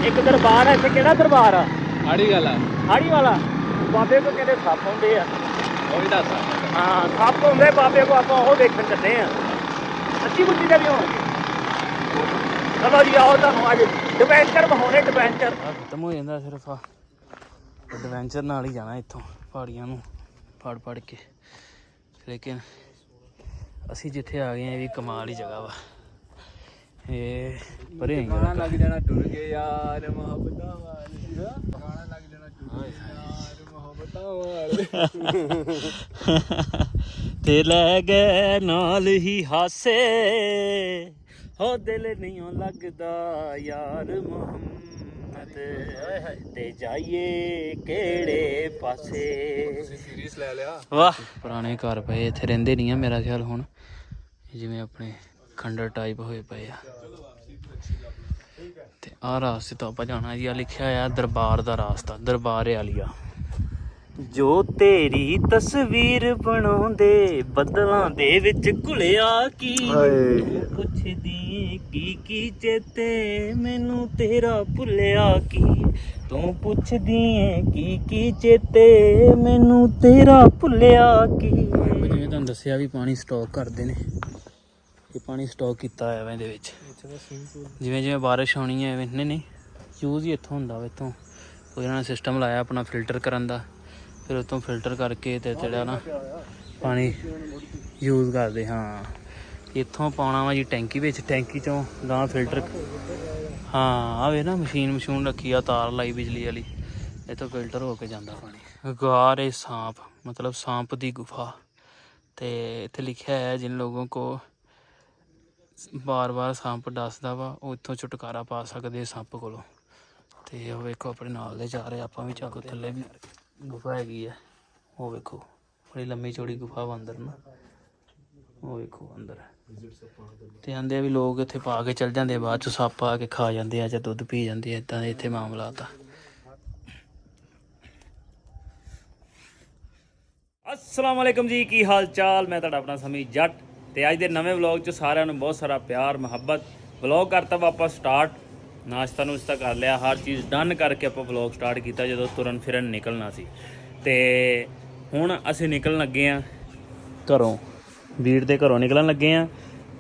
ਇੱਕ ਦਰਬਾਰ ਹੈ ਇੱਥੇ। ਕਿਹੜਾ ਦਰਬਾਰ ਆ? ਆੜੀ ਵਾਲਾ ਬਾਬੇ ਕੋ ਕਹਿੰਦੇ ਸੱਪ ਹੁੰਦੇ ਆ। ਉਹ ਵੀ ਦੱਸ ਹਾਂ ਸੱਪ ਹੁੰਦੇ ਬਾਬੇ ਕੋ, ਆਪਾਂ ਉਹ ਦੇਖਣ ਚੱਲੇ ਆ। ਸੱਚੀ ਮੁੱਚੀ ਦੇ ਵੀ ਹੋਣਗੇ। ਚਲੋ ਜੀ ਆਓ ਤੁਹਾਨੂੰ ਅੱਜ ਐਡਵੈਂਚਰ ਵਿਖਾਉਣੇ। ਐਡਵੈਂਚਰ ਖਤਮ ਹੋ ਜਾਂਦਾ ਸਿਰਫ ਆ ਐਡਵੈਂਚਰ ਨਾਲ ਹੀ ਜਾਣਾ ਇੱਥੋਂ ਪਹਾੜੀਆਂ ਨੂੰ ਫੜ ਕੇ। ਲੇਕਿਨ ਅਸੀਂ ਜਿੱਥੇ ਆ ਗਏ ਹਾਂ ਇਹ ਵੀ ਕਮਾਲ ਹੀ ਜਗ੍ਹਾ ਵਾ। ਇਹ ਪਰੇ ਲੱਗ ਜਾਣਾ ਟੁਰ ਗਏ ਯਾਰ ਮੁਹੱਬਤਾਂ ਵਾਲੇ ਗਾਣਾ ਲੱਗ ਜਾਣਾ ਟੁਰ ਗਏ ਯਾਰ ਮੁਹੱਬਤਾਂ ਵਾਲੇ ਤੇ ਲੈ ਗਏ ਨਾਲ ਹੀ ਹਾਸੇ ਹੋ ਦਿਲ ਨਹੀਂ ਲੱਗਦਾ ਯਾਰ ਮੁਹੰਮਦ ਤੇ ਜਾਈਏ ਕਿਹੜੇ ਪਾਸੇ। ਸੀਰੀਅਸ ਲੈ ਲਿਆ। ਵਾਹ ਪੁਰਾਣੇ ਘਰ ਪਏ ਇੱਥੇ ਰਹਿੰਦੇ ਨਹੀਂ ਆ ਮੇਰਾ ਖਿਆਲ ਹੁਣ, ਜਿਵੇਂ ਆਪਣੇ ਖੰਡਰ ਟਾਈਪ ਹੋਏ ਪਏ ਆ। ਤੇ ਆਹ ਰਾਸਤੇ ਤੋਂ ਆਪਾਂ ਜਾਣਾ ਜੀ। ਆ ਲਿਖਿਆ ਆ ਦਰਬਾਰ ਦਾ ਰਾਸਤਾ, ਦਰਬਾਰ ਆਲੀਆ। ਜੋ ਤੇਰੀ ਤਸਵੀਰ ਬਣਾਉਂਦੇ ਬੱਦਲਾਂ ਦੇ ਵਿੱਚ ਘੁਲਿਆ ਕੀ ਪੁੱਛਦੀ ਕੀ ਚੇਤੇ ਮੈਨੂੰ ਤੇਰਾ ਭੁੱਲਿਆ ਕੀ। ਤੂੰ ਪੁੱਛਦੀ ਕੀ ਚੇਤੇ ਮੈਨੂੰ ਤੇਰਾ ਭੁੱਲਿਆ ਕੀ। ਜਿਵੇਂ ਤੁਹਾਨੂੰ ਦੱਸਿਆ ਵੀ ਪਾਣੀ ਸਟਾਕ ਕਰਦੇ ਨੇ। ਇਹ ਪਾਣੀ ਸਟਾਕ ਕੀਤਾ ਹੋਇਆ ਵਾ ਇਹਦੇ ਵਿੱਚ। ਜਿਵੇਂ ਜਿਵੇਂ ਬਾਰਿਸ਼ ਆਉਣੀ ਹੈ ਨਹੀਂ ਯੂਜ਼ ਹੀ ਇੱਥੋਂ ਹੁੰਦਾ ਵਾ। ਇੱਥੋਂ ਕੋਈ ਇਹਨਾਂ ਨੇ ਸਿਸਟਮ ਲਾਇਆ ਆਪਣਾ ਫਿਲਟਰ ਕਰਨ ਦਾ। ਫਿਰ ਉੱਥੋਂ ਫਿਲਟਰ ਕਰਕੇ ਤੇ ਜਿਹੜਾ ਨਾ ਪਾਣੀ ਯੂਜ਼ ਕਰਦੇ। ਹਾਂ ਇੱਥੋਂ ਪਾਉਣਾ ਵਾ ਜੀ ਟੈਂਕੀ ਵਿੱਚ। ਟੈਂਕੀ 'ਚੋਂ ਗਾਂ ਫਿਲਟਰ। ਹਾਂ ਆਵੇ ਨਾ ਮਸ਼ੀਨ ਰੱਖੀ ਆ, ਤਾਰ ਲਾਈ ਬਿਜਲੀ ਵਾਲੀ। ਇੱਥੋਂ ਫਿਲਟਰ ਹੋ ਕੇ ਜਾਂਦਾ ਪਾਣੀ। ਗਾਰੇ ਸਾਂਪ ਮਤਲਬ ਸਾਂਪ ਦੀ ਗੁਫਾ। ਤੇ ਇੱਥੇ ਲਿਖਿਆ ਹੈ ਜਿਨ ਲੋਗੋਂ ਕੋ ਬਾਰ ਸਾਂਪ ਡਸਦਾ ਵਾ ਉਹ ਇੱਥੋਂ ਛੁਟਕਾਰਾ ਪਾ ਸਕਦੇ ਸੱਪ ਕੋਲੋਂ। ਤੇ ਉਹ ਵੇਖੋ ਆਪਣੇ ਨਾਲ ਦੇ ਜਾ ਰਹੇ। ਆਪਾਂ ਵੀ ਚੱਕ ਥੱਲੇ ਵੀ ਗੁਫਾ ਹੈਗੀ ਆ। ਉਹ ਵੇਖੋ ਬੜੀ ਲੰਮੀ ਚੌੜੀ ਗੁਫਾ ਵਾ ਅੰਦਰ ਨਾ। ਉਹ ਵੇਖੋ ਅੰਦਰ। ਤੇ ਆਂਦੇ ਆ ਵੀ ਲੋਕ ਇੱਥੇ ਪਾ ਕੇ ਚੱਲ ਜਾਂਦੇ ਆ, ਬਾਅਦ 'ਚ ਸੱਪ ਆ ਕੇ ਖਾ ਜਾਂਦੇ ਆ ਜਾਂ ਦੁੱਧ ਪੀ ਜਾਂਦੇ ਆ। ਇੱਦਾਂ ਦੇ ਇੱਥੇ ਮਾਮਲਾ ਤਾਂ। अस्सलाम वालेकुम जी, की हाल चाल। मैं तुहाडा अपना समी जट। ਤੇ ਅੱਜ ਦੇ ਨਵੇਂ ਵਲੌਗ 'ਚ ਸਾਰਿਆਂ ਨੂੰ ਬਹੁਤ ਸਾਰਾ ਪਿਆਰ ਮੁਹੱਬਤ। ਵਲੌਗ ਕਰਤਾ ਵਾਪਸ ਸਟਾਰਟ। ਨਾਸ਼ਤਾ ਨੂਸ਼ਤਾ ਕਰ ਲਿਆ, ਹਰ ਚੀਜ਼ ਡਨ ਕਰਕੇ ਆਪਾਂ ਵਲੌਗ ਸਟਾਰਟ ਕੀਤਾ ਜਦੋਂ ਤੁਰਨ ਫਿਰਨ ਨਿਕਲਣਾ ਸੀ। ਤੇ ਹੁਣ ਅਸੀਂ ਨਿਕਲਣ ਲੱਗੇ ਹਾਂ ਘਰੋਂ, ਵੀਰ ਦੇ ਘਰੋਂ ਨਿਕਲਣ ਲੱਗੇ ਹਾਂ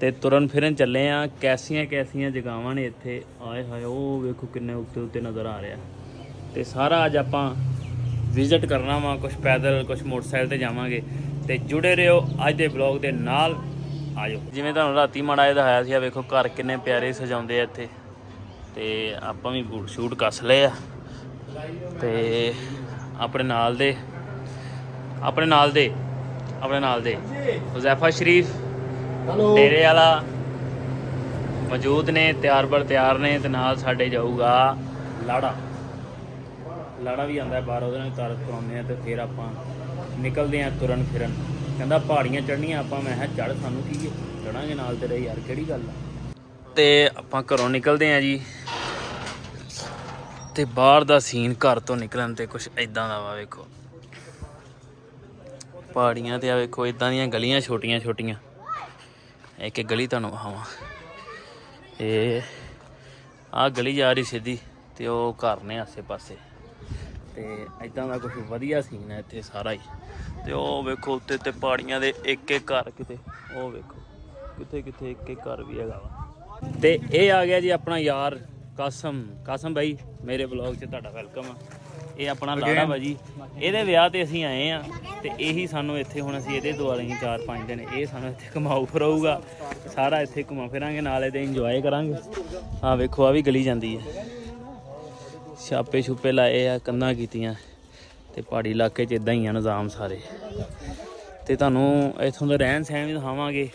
ਤੇ ਤੁਰਨ ਫਿਰਨ ਚੱਲੇ ਹਾਂ। ਕੈਸੀਆਂ ਜਗ੍ਹਾਵਾਂ ਨੇ ਇੱਥੇ। ਆਏ ਹਾਏ ਉਹ ਵੇਖੋ ਕਿੰਨੇ ਉੱਤੇ ਨਜ਼ਰ ਆ ਰਿਹਾ। ਤੇ ਸਾਰਾ ਅੱਜ ਆਪਾਂ ਵਿਜ਼ਿਟ ਕਰਨਾ ਵਾ। ਕੁਛ ਪੈਦਲ ਕੁਛ ਮੋਟਰਸਾਈਕਲ ਤੇ ਜਾਵਾਂਗੇ। ਤੇ ਜੁੜੇ ਰਹੋ ਅੱਜ ਦੇ ਵਲੌਗ ਦੇ ਨਾਲ। ਆਜੋ ਜਿਵੇਂ ਤੁਹਾਨੂੰ ਰਾਤੀ ਮਾੜਾ ਜਿਹਾ ਦਿਖਾਇਆ ਸੀ। ਆ ਵੇਖੋ ਘਰ ਕਿੰਨੇ ਪਿਆਰੇ ਸਜਾਉਂਦੇ ਆ ਇੱਥੇ। ਤੇ ਆਪਾਂ ਵੀ ਬੂਟ ਸ਼ੂਟ ਕੱਸ ਲਏ ਆ। ਤੇ ਆਪਣੇ ਨਾਲ ਦੇ ਹੁਜ਼ੈਫਾ ਸ਼ਰੀਫ ਡੇਰੇ ਵਾਲਾ ਮੌਜੂਦ ਨੇ, ਤਿਆਰ ਬਰ ਤਿਆਰ ਨੇ। ਤੇ ਨਾਲ ਸਾਡੇ ਜਾਊਗਾ ਲਾੜਾ ਵੀ ਆਉਂਦਾ ਬਾਹਰ, ਉਹਦੇ ਨਾਲ ਤਾਰਤ ਕਰਾਉਂਦੇ ਆ। ਤੇ ਫਿਰ ਆਪਾਂ ਨਿਕਲਦੇ ਹਾਂ ਤੁਰਨ ਫਿਰਨ। ਕਹਿੰਦਾ ਪਹਾੜੀਆਂ ਚੜ੍ਹਨੀਆਂ। ਆਪਾਂ ਮੈਂ ਕਿਹਾ ਚੜ੍ਹ, ਸਾਨੂੰ ਕੀ ਹੈ ਚੜਾਂਗੇ ਨਾਲ ਤੇਰੇ ਯਾਰ, ਕਿਹੜੀ ਗੱਲ ਆ। ਤੇ ਆਪਾਂ ਘਰੋਂ ਨਿਕਲਦੇ ਹਾਂ ਜੀ। ਤੇ ਬਾਹਰ ਦਾ ਸੀਨ ਘਰ ਤੋਂ ਨਿਕਲਣ ਤੇ ਕੁਛ ਇੱਦਾਂ ਦਾ ਵਾ। ਵੇਖੋ ਪਹਾੜੀਆਂ ਤੇ ਆ ਵੇਖੋ ਇੱਦਾਂ ਦੀਆਂ ਗਲੀਆਂ ਛੋਟੀਆਂ। ਇੱਕ ਗਲੀ ਤੁਹਾਨੂੰ ਵਿਖਾਵਾਂ। ਇਹ ਆਹ ਗਲੀ ਜਾ ਰਹੀ ਸਿੱਧੀ ਤੇ ਉਹ ਘਰ ਨੇ ਆਸੇ ਪਾਸੇ। ਤੇ ਇੱਦਾਂ ਦਾ ਕੁਛ ਵਧੀਆ ਸੀਨ ਹੈ ਇੱਥੇ ਸਾਰਾ ਹੀ। ਤੇ ਉਹ ਵੇਖੋ ਉੱਤੇ ਤੇ ਪਹਾੜੀਆਂ ਦੇ ਇੱਕ ਘਰ। ਕਿਤੇ ਉਹ ਵੇਖੋ ਕਿਤੇ ਇੱਕ ਘਰ ਵੀ ਹੈਗਾ ਵਾ। ਤੇ ਇਹ ਆ ਗਿਆ ਜੀ ਆਪਣਾ ਯਾਰ ਕਾਸਮ ਬਾਈ। ਮੇਰੇ ਵਲੌਗ 'ਚ ਤੁਹਾਡਾ ਵੈਲਕਮ ਆ। ਇਹ ਆਪਣਾ ਲਾੜਾ ਵਾ ਜੀ। ਇਹਦੇ ਵਿਆਹ ਤੇ ਅਸੀਂ ਆਏ ਆ। ਤੇ ਇਹੀ ਸਾਨੂੰ ਇੱਥੇ ਹੁਣ ਅਸੀਂ ਇਹਦੇ ਦੁਆਲੇ ਹੀ 4-5 ਦਿਨ ਇਹ ਸਾਨੂੰ ਇੱਥੇ ਘੁਮਾਊ ਫਿਰਾਊਗਾ ਸਾਰਾ। ਇੱਥੇ ਘੁੰਮਾ ਫਿਰਾਂਗੇ ਨਾਲ ਇਹਦੇ ਇੰਜੋਏ ਕਰਾਂਗੇ। ਆਹ ਵੇਖੋ ਆ ਵੀ ਗਲੀ ਜਾਂਦੀ ਹੈ। ਛਾਪੇ ਛੁਪੇ ਲਾਏ ਆ, ਕੰਧਾਂ ਕੀਤੀਆਂ। ਤੇ ਪਹਾੜੀ ਇਲਾਕੇ 'ਚ ਇੱਦਾਂ ਹੀ ਆ ਨਿਜ਼ਾਮ ਸਾਰੇ। ਤੇ ਤੁਹਾਨੂੰ ਇੱਥੋਂ ਦਾ ਰਹਿਣ ਸਹਿਣ ਵੀ ਦਿਖਾਵਾਂਗੇ।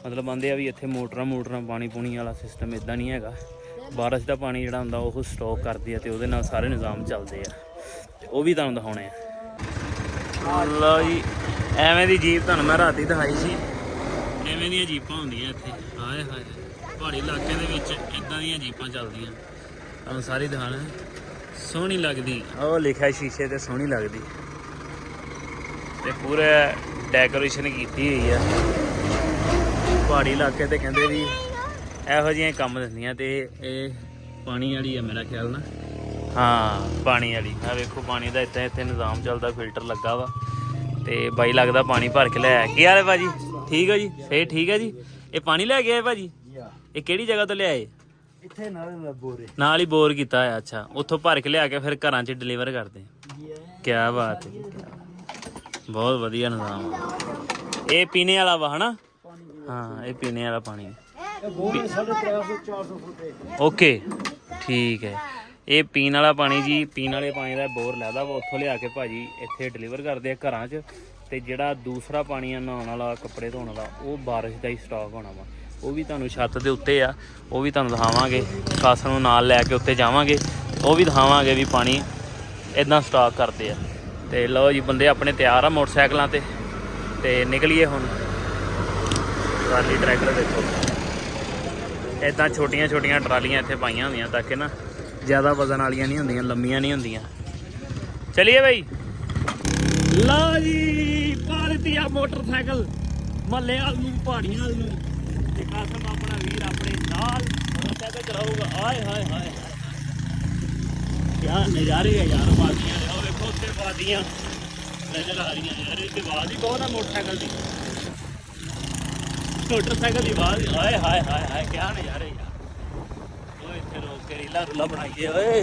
ਮਤਲਬ ਆਂਦੇ ਆ ਵੀ ਇੱਥੇ ਮੋਟਰਾਂ ਪਾਣੀ ਪੂਣੀ ਵਾਲਾ ਸਿਸਟਮ ਇੱਦਾਂ ਨਹੀਂ ਹੈਗਾ। ਬਾਰਿਸ਼ ਦਾ ਪਾਣੀ ਜਿਹੜਾ ਹੁੰਦਾ ਉਹ ਸਟੋਕ ਕਰਦੀ ਆ ਤੇ ਉਹਦੇ ਨਾਲ ਸਾਰੇ ਨਿਜ਼ਾਮ ਚੱਲਦੇ ਆ। ਤੇ ਉਹ ਵੀ ਤੁਹਾਨੂੰ ਦਿਖਾਉਣੇ ਆ। ਲਓ ਜੀ ਐਵੇਂ ਦੀ ਜੀਪ ਤੁਹਾਨੂੰ ਮੈਂ ਰਾਤੀ ਦਿਖਾਈ ਸੀ। ਐਵੇਂ ਦੀਆਂ ਜੀਪਾਂ ਹੁੰਦੀਆਂ ਇੱਥੇ। ਹਾਏ ਪਹਾੜੀ ਇਲਾਕੇ ਦੇ ਵਿੱਚ ਇੱਦਾਂ ਦੀਆਂ ਜੀਪਾਂ ਚੱਲਦੀਆਂ। ਤੁਹਾਨੂੰ ਸਾਰੀ ਦਿਖਾਣਾ। ਸੋਹਣੀ ਲੱਗਦੀ। ਉਹ ਲਿਖਿਆ ਸ਼ੀਸ਼ੇ ਤੇ ਸੋਹਣੀ ਲੱਗਦੀ। ਤੇ ਪੂਰਾ ਡੈਕੋਰੇਸ਼ਨ ਕੀਤੀ ਹੋਈ ਆ। ਪਹਾੜੀ ਇਲਾਕੇ ਤੇ ਕਹਿੰਦੇ ਵੀ ਇਹੋ ਜਿਹੀਆਂ ਕੰਮ ਦਿੰਦੀਆਂ। ਤੇ ਇਹ ਪਾਣੀ ਵਾਲੀ ਆ ਮੇਰਾ ਖਿਆਲ ਨਾ। ਹਾਂ ਪਾਣੀ ਵਾਲੀ ਆ, ਵੇਖੋ ਪਾਣੀ ਦਾ ਇੱਥੇ ਨਿਜ਼ਾਮ ਚੱਲਦਾ, ਫਿਲਟਰ ਲੱਗਾ ਵਾ ਤੇ ਬਾਈ ਲੱਗਦਾ ਪਾਣੀ ਭਰ ਕੇ ਲੈ ਆਇਆ। ਕੀ ਹਾਲ ਹੈ ਭਾਜੀ? ਠੀਕ ਹੈ ਜੀ, ਫੇਰ ਠੀਕ ਹੈ ਜੀ। ਇਹ ਪਾਣੀ ਲੈ ਕੇ ਆਏ ਭਾਜੀ? ਇਹ ਕਿਹੜੀ ਜਗ੍ਹਾ ਤੋਂ ਲਿਆਏ? ਇੱਥੇ ਨਾਲ ਹੀ ਬੋਰ ਕੀਤਾ ਹੈ। ਅੱਛਾ, ਉੱਥੋਂ ਭਰ ਕੇ ਲਿਆ ਕੇ ਫਿਰ ਘਰਾਂ 'ਚ ਡਿਲੀਵਰ ਕਰਦੇ। ਕੀ ਬਾਤ ਹੈ, ਬਹੁਤ ਵਧੀਆ ਨਿਜ਼ਾਮ ਆ। ਇਹ ਪੀਣੇ ਵਾਲਾ ਵਾ ਹਨਾ? ਹਾਂ ਇਹ ਪੀਣੇ ਵਾਲਾ ਪਾਣੀ। ਓਕੇ ਠੀਕ ਹੈ। ਇਹ ਪੀਣ ਵਾਲਾ ਪਾਣੀ ਜੀ, ਪੀਣ ਵਾਲੇ ਪਾਣੀ ਦਾ ਬੋਰ ਲੈਦਾ ਵਾ, ਉੱਥੋਂ ਲਿਆ ਕੇ ਭਾਜੀ ਇੱਥੇ ਡਿਲੀਵਰ ਕਰਦੇ ਆ ਘਰਾਂ 'ਚ। ਤੇ ਜਿਹੜਾ ਦੂਸਰਾ ਪਾਣੀ ਆ ਨਹਾਉਣ ਵਾਲਾ, ਕੱਪੜੇ ਧੋਣ ਵਾਲਾ, ਉਹ ਬਾਰਿਸ਼ ਦਾ ਹੀ ਸਟਾਕ ਹੋਣਾ ਵਾ। ਉਹ ਵੀ ਤੁਹਾਨੂੰ ਛੱਤ ਦੇ ਉੱਤੇ ਆ, ਉਹ ਵੀ ਤੁਹਾਨੂੰ ਦਿਖਾਵਾਂਗੇ। ਕਾਸ ਨੂੰ ਨਾਲ ਲੈ ਕੇ ਉੱਤੇ ਜਾਵਾਂਗੇ, ਉਹ ਵੀ ਦਿਖਾਵਾਂਗੇ ਵੀ ਪਾਣੀ ਇੱਦਾਂ ਸਟਾਕ ਕਰਦੇ ਆ। ਤੇ ਲਓ ਜੀ ਬੰਦੇ ਆਪਣੇ ਤਿਆਰ ਆ ਮੋਟਰਸਾਈਕਲਾਂ ਤੇ ਨਿਕਲੀਏ ਹੁਣ। ਟਰਾਲੀ ਟਰੈਕਟਰ ਦੇਖੋ, ਇੱਦਾਂ ਛੋਟੀਆਂ ਛੋਟੀਆਂ ਟਰਾਲੀਆਂ ਇੱਥੇ ਪਾਈਆਂ ਹੁੰਦੀਆਂ ਤਾਂ ਕਿ ਨਾ ਜ਼ਿਆਦਾ ਵਜ਼ਨ ਵਾਲੀਆਂ ਨਹੀਂ ਹੁੰਦੀਆਂ, ਲੰਮੀਆਂ ਨਹੀਂ ਹੁੰਦੀਆਂ। ਚਲਿਏ ਬਈ। ਲਓ ਜੀ ਭਾਰਤੀਆ ਮੋਟਰਸਾਈਕਲ ਮਹੱਲੇ ਵਾਲ ਨੂੰ, ਪਹਾੜੀਆਂ ਵਾਲ ਨੂੰ। ਤੇ ਕਾਸਮ ਆਪਣਾ ਵੀਰ ਆਪਣੇ ਨਾਲ ਮੋਟਰਸਾਈਕਲ ਚਲਾਊਗਾ। ਆਏ ਹਾਏ ਹਾਏ ਕਿਆ ਨਜ਼ਾਰੇ ਆ ਯਾਰ ਵਾਦੀਆਂ ਦੇ। ਉਹ ਵੇਖੋ ਉੱਤੇ ਵਾਦੀਆਂ ਨਜ਼ਰ ਆ ਰਹੀਆਂ ਯਾਰ। ਇਹ ਆਵਾਜ਼ ਹੀ ਬਹੁਤ ਆ ਮੋਟਰਸਾਈਕਲ ਦੀ, ਮੋਟਰਸਾਈਕਲ ਦੀ ਆਵਾਜ਼। ਆਏ ਹਾਏ ਹਾਏ ਹਾਏ ਕਿਆ ਨਜ਼ਾਰੇ ਯਾਰ। ਉਹ ਇੱਥੇ ਰੋਕ ਕੇ ਰੀਲਾ ਰੂਲਾ ਬਣਾਈਏ। ਓਏ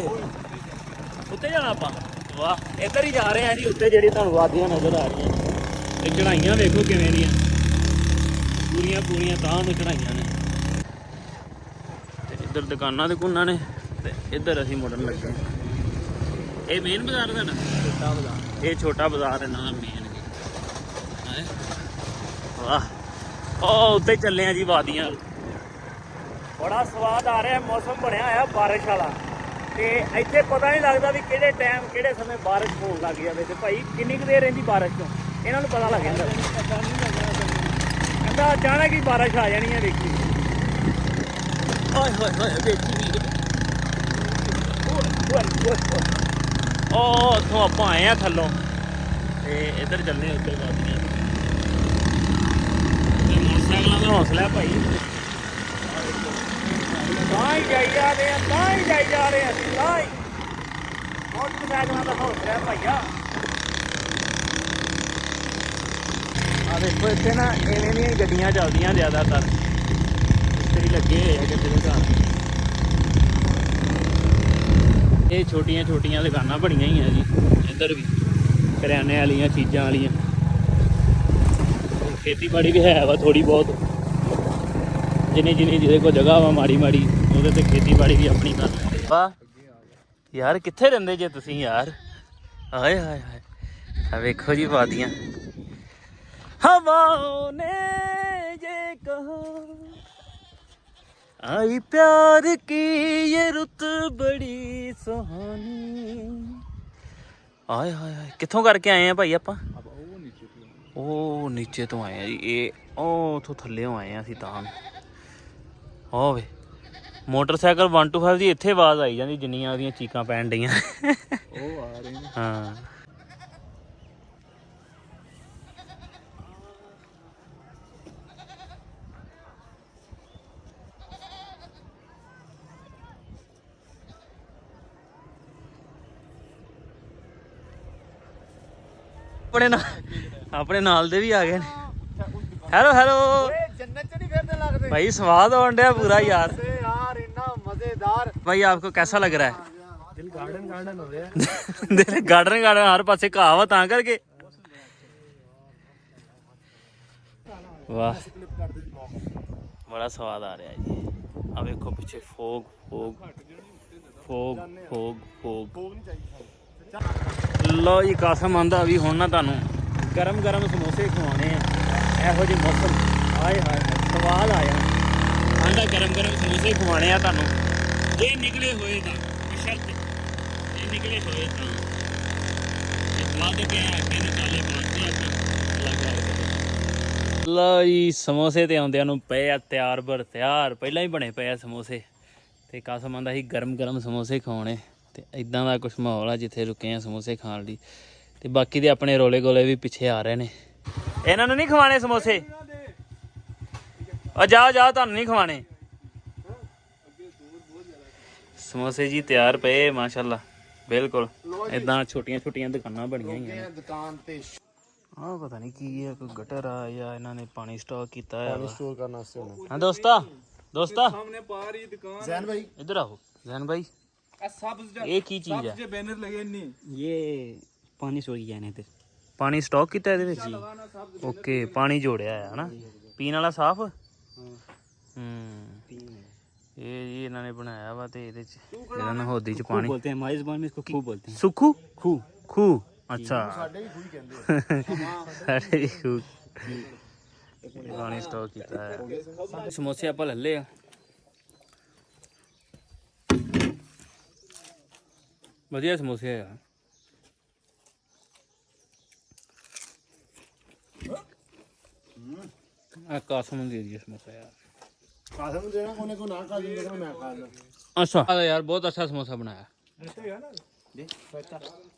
ਉੱਤੇ ਜਾਣਾ ਆਪਾਂ? ਵਾਹ ਇੱਧਰ ਹੀ ਜਾ ਰਹੇ ਆ ਜੀ ਉੱਤੇ, ਜਿਹੜੀ ਤੁਹਾਨੂੰ ਵਾਦੀਆਂ ਨਜ਼ਰ ਆ ਰਹੀਆਂ। ਤੇ ਚੜਾਈਆਂ ਵੇਖੋ ਕਿਵੇਂ ਦੀਆਂ, ਪੂਰੀਆਂ ਤਾਂ ਨੂੰ ਚੜਾਈਆਂ ਨੇ। ਤੇ ਇੱਧਰ ਦੁਕਾਨਾਂ ਤੇ ਕੁੰਨਾਂ ਨੇ ਤੇ ਇੱਧਰ ਅਸੀਂ ਮੁੜਨ ਲੱਗੇ। ਇਹ ਮੇਨ ਬਾਜ਼ਾਰ ਦਾ ਨਾ? ਛੋਟਾ ਬਾਜ਼ਾਰ। ਇਹ ਛੋਟਾ ਬਾਜ਼ਾਰ ਹੈ ਨਾ ਮੇਨ। ਵਾਹ ਉਹ ਉੱਤੇ ਚੱਲੇ ਆ ਜੀ ਵਾਦੀਆਂ। ਬੜਾ ਸਵਾਦ ਆ ਰਿਹਾ, ਮੌਸਮ ਬਣਿਆ ਹੋਇਆ ਬਾਰਿਸ਼ ਵਾਲਾ। ਤੇ ਇੱਥੇ ਪਤਾ ਨਹੀਂ ਲੱਗਦਾ ਵੀ ਕਿਹੜੇ ਟਾਈਮ ਕਿਹੜੇ ਸਮੇਂ ਬਾਰਿਸ਼ ਹੋਣ ਲੱਗ ਜਾਵੇ। ਤੇ ਭਾਈ ਕਿੰਨੀ ਕੁ ਦੇਰ ਰਹਿੰਦੀ ਬਾਰਿਸ਼ ਤੋਂ ਇਹਨਾਂ ਨੂੰ ਪਤਾ ਲੱਗ ਜਾਂਦਾ। ਕਹਿੰਦਾ ਅਚਾਨਕ ਹੀ ਬਾਰਿਸ਼ ਆ ਜਾਣੀ ਹੈ। ਵੇਖੀ ਓਏ ਹੋਏ ਹੋਏ ਵੇਖੀ ਵੀ। ਉਹ ਉੱਥੋਂ ਆਪਾਂ ਆਏ ਆ ਥੱਲੋਂ ਤੇ ਇੱਧਰ ਚੱਲਦੇ ਉੱਤੇ ਵਾਦੀਆਂ। ਤੇ ਮੋਟਰਸਾਈਕਲਾਂ ਦਾ ਹੌਸਲਾ ਭਾਈ, ਤਾਂ ਹੀ ਜਾਈ ਜਾ ਰਹੇ ਆ, ਤਾਂ ਹੀ ਜਾਈ ਜਾ ਰਹੇ ਆ ਅਸੀਂ, ਤਾਂ ਹੀ ਮੋਟਰਸਾਈਕਲਾਂ ਦਾ ਹੌਸਲਾ ਭਾਈਆ। ਆ ਦੇਖੋ ਇੱਥੇ ਨਾ ਇਵੇਂ ਦੀਆਂ ਗੱਡੀਆਂ ਚੱਲਦੀਆਂ ਜ਼ਿਆਦਾਤਰ, ਮਿਸਤਰੀ ਲੱਗੇ ਹੋਏ ਆ ਕਿਸੇ ਦੇ ਘਰ। ਇਹ ਛੋਟੀਆਂ ਛੋਟੀਆਂ ਦੁਕਾਨਾਂ ਬਣੀਆਂ ਹੀ ਆ ਜੀ ਇੱਧਰ ਵੀ, ਕਰਿਆਨੇ ਵਾਲੀਆਂ ਚੀਜ਼ਾਂ ਵਾਲੀਆਂ। ਖੇਤੀਬਾੜੀ ਵੀ ਹੈ ਵਾ ਥੋੜ੍ਹੀ ਬਹੁਤ, ਜਿੰਨੀ ਜਿਹਦੇ ਕੋਲ ਜਗ੍ਹਾ ਵਾ ਮਾੜੀ ਮਾੜੀ, ਉਹਦੇ ਤੇ ਖੇਤੀਬਾੜੀ ਵੀ ਆਪਣੀ ਕਰ ਲੈਂਦੇ। ਵਾਹ ਯਾਰ ਕਿੱਥੇ ਰਹਿੰਦੇ ਜੇ ਤੁਸੀਂ ਯਾਰ? ਹਾਏ ਹਾਏ ਹਾਏ ਆ ਵੇਖੋ ਜੀ ਵਾਦੀਆਂ। ਹਵਾओं ने ये कहा आई प्यार की ये रुत बड़ी सुहानी। ਆਏ ਹਾਏ ਹਾਏ ਕਿੱਥੋਂ ਕਰਕੇ ਆਏ ਆ ਭਾਈ ਆਪਾਂ? ਉਹ ਨੀਚੇ ਤੋਂ ਆਏ ਆ ਜੀ। ਇਹ ਉਹ ਉੱਥੋਂ ਥੱਲਿਓਂ ਆਏ ਆ ਅਸੀਂ ਤਾਂ। ਹੋਵੇ ਮੋਟਰਸਾਈਕਲ 125 ਦੀ ਇੱਥੇ ਆਵਾਜ਼ ਆਈ ਜਾਂਦੀ ਜਿੰਨੀਆਂ ਉਹਦੀਆਂ ਚੀਕਾਂ ਪੈਣ ਡਈਆਂ। ਉਹ ਆ ਰਹੇ ਨੇ। ਹਾਂ ਆਪਣੇ ਨਾਲ ਦੇ ਵੀ ਆ ਗਏ ਨੇ। ਹੈਲੋ ਹੈਲੋ जन्नत च नहीं फिरने लगते भाई, स्वाद आउन डया पूरा यार। यार इतना मजेदार। भाई आपको कैसा लग रहा है? दिल गार्डन गार्डन हो रहा है। दिल गार्डन गार्डन हर पासे घाह वा तां करके। वाह बड़ा स्वाद आ रहा है जी। अब देखो पीछे fog fog fog fog fog. लो जी कासम आंदा भी हुण ना तुहानूं गरम गरम समोसे खवाने आ। ਇਹੋ ਜਿਹੇ मौसम ਆਏ ਹਾਏ ਸਵਾਦ ਆਇਆ। ਆਂਦਾ ਗਰਮ ਗਰਮ ਸਮੋਸੇ ਖਵਾਣੇ ਆ ਤੁਹਾਨੂੰ, ਜੇ ਨਿਕਲੇ ਹੋਏ ਤਾਂ ਬਸ਼ਰਤ ਜੇ ਨਿਕਲੇ ਹੋਏ ਤਾਂ। ਇਹ ਵਾਦੇ ਪਿਆ ਅੱਗੇ ਨੂੰ ਕਾਲੇ ਬਾਂਦੇ ਆ। ਲਓ ਜੀ ਸਮੋਸੇ ਤੇ ਆਉਂਦਿਆਂ ਨੂੰ ਪਏ ਆ ਤਿਆਰ ਬਰ ਤਿਆਰ, ਪਹਿਲਾਂ ਹੀ ਬਣੇ ਪਏ ਆ ਸਮੋਸੇ। ਤੇ ਕਾਸਮ ਆਂਦਾ ਸੀ ਗਰਮ ਗਰਮ ਸਮੋਸੇ ਖਾਣੇ। ਤੇ ਇਦਾਂ ਦਾ ਕੁਛ ਮਾਹੌਲ ਆ ਜਿੱਥੇ ਰੁਕੇ ਆ ਸਮੋਸੇ ਖਾਣ ਲਈ। ਤੇ ਬਾਕੀ ਦੇ ਆਪਣੇ ਰੋਲੇ ਗੋਲੇ ਵੀ ਪਿੱਛੇ ਆ ਰਹੇ ਨੇ। ਇਹਨਾਂ ਨੂੰ ਨਹੀਂ ਖਵਾਣੇ ਸਮੋਸੇ? ਜਾਓ ਜਾਓ ਤੁਹਾਨੂੰ ਨਹੀਂ ਖਵਾਣੇ। ਸਮੋਸੇ ਜੀ ਤਿਆਰ ਪਏ ਮਾਸ਼ਾਅੱਲਾ ਬਿਲਕੁਲ ਇਦਾਂ ਛੋਟੀਆਂ ਛੋਟੀਆਂ ਦੁਕਾਨਾਂ ਬਣੀਆਂ ਹੋਈਆਂ ਨੇ ਦੁਕਾਨ ਤੇ ਆਹ ਪਤਾ ਨਹੀਂ ਕੀ ਹੈ ਕੋਈ ਗਟਰ ਆ ਜਾਂ ਇਹਨਾਂ ਨੇ ਪਾਣੀ ਸਟਾਕ ਕੀਤਾ ਹੈ ਪਾਣੀ ਸਟੋਰ ਕਰਨ ਵਾਸਤੇ ਹੋਣਾ ਹਾਂ ਦੋਸਤਾ ਸਾਹਮਣੇ ਪਾਰੀ ਦੁਕਾਨ ਜ਼ੈਨ भाई इधर आओ जैन भाई सब्ज ये की चीज है जो बैनर लगे नहीं ये पानी स्टोर किया ने ते ਪਾਣੀ ਸਟਾਕ ਕੀਤਾ ਇਹਦੇ ਵਿੱਚ ਓਕੇ ਪਾਣੀ ਜੋੜਿਆ ਹੈ ਹਨਾ ਪੀਣ ਵਾਲਾ ਸਾਫ਼ ਇਹ ਜੀ ਇਹਨਾਂ ਨੇ ਬਣਾਇਆ ਵਾ ਤੇ ਇਹਦੇ ਚ ਜਿਹੜਾ ਨਾ ਹੋਦੀ ਚ ਪਾਣੀ बोलते हैं हमारे जुबान में इसको खूब बोलते हैं ਸੁੱਖੂ खूह ਖੂ ਅੱਛਾ ਸਾਡੇ ਵੀ ਖੂਹ ਕਹਿੰਦੇ ਸਾਡੇ ਵੀ ਖੂ ਪਾਣੀ ਸਟਾਕ ਕੀਤਾ ਹੈ ਸਮੋਸੇ ਆਪਾਂ ਲੈ ਲਏ ਆ ਵਧੀਆ ਸਮੋਸੇ ਆ ਆ ਕਾਸਮ ਦੇ ਦਿਓ ਸਮੋਸਾ ਯਾਰ ਕਾਸਮ ਦੇਣਾ ਕੋਨੇ ਕੋ ਨਾ ਕਾਸਮ ਦੇਣਾ ਮੈਂ ਖਾ ਲਾਂ अच्छा यार बहुत अच्छा समोसा बनाया दे रायता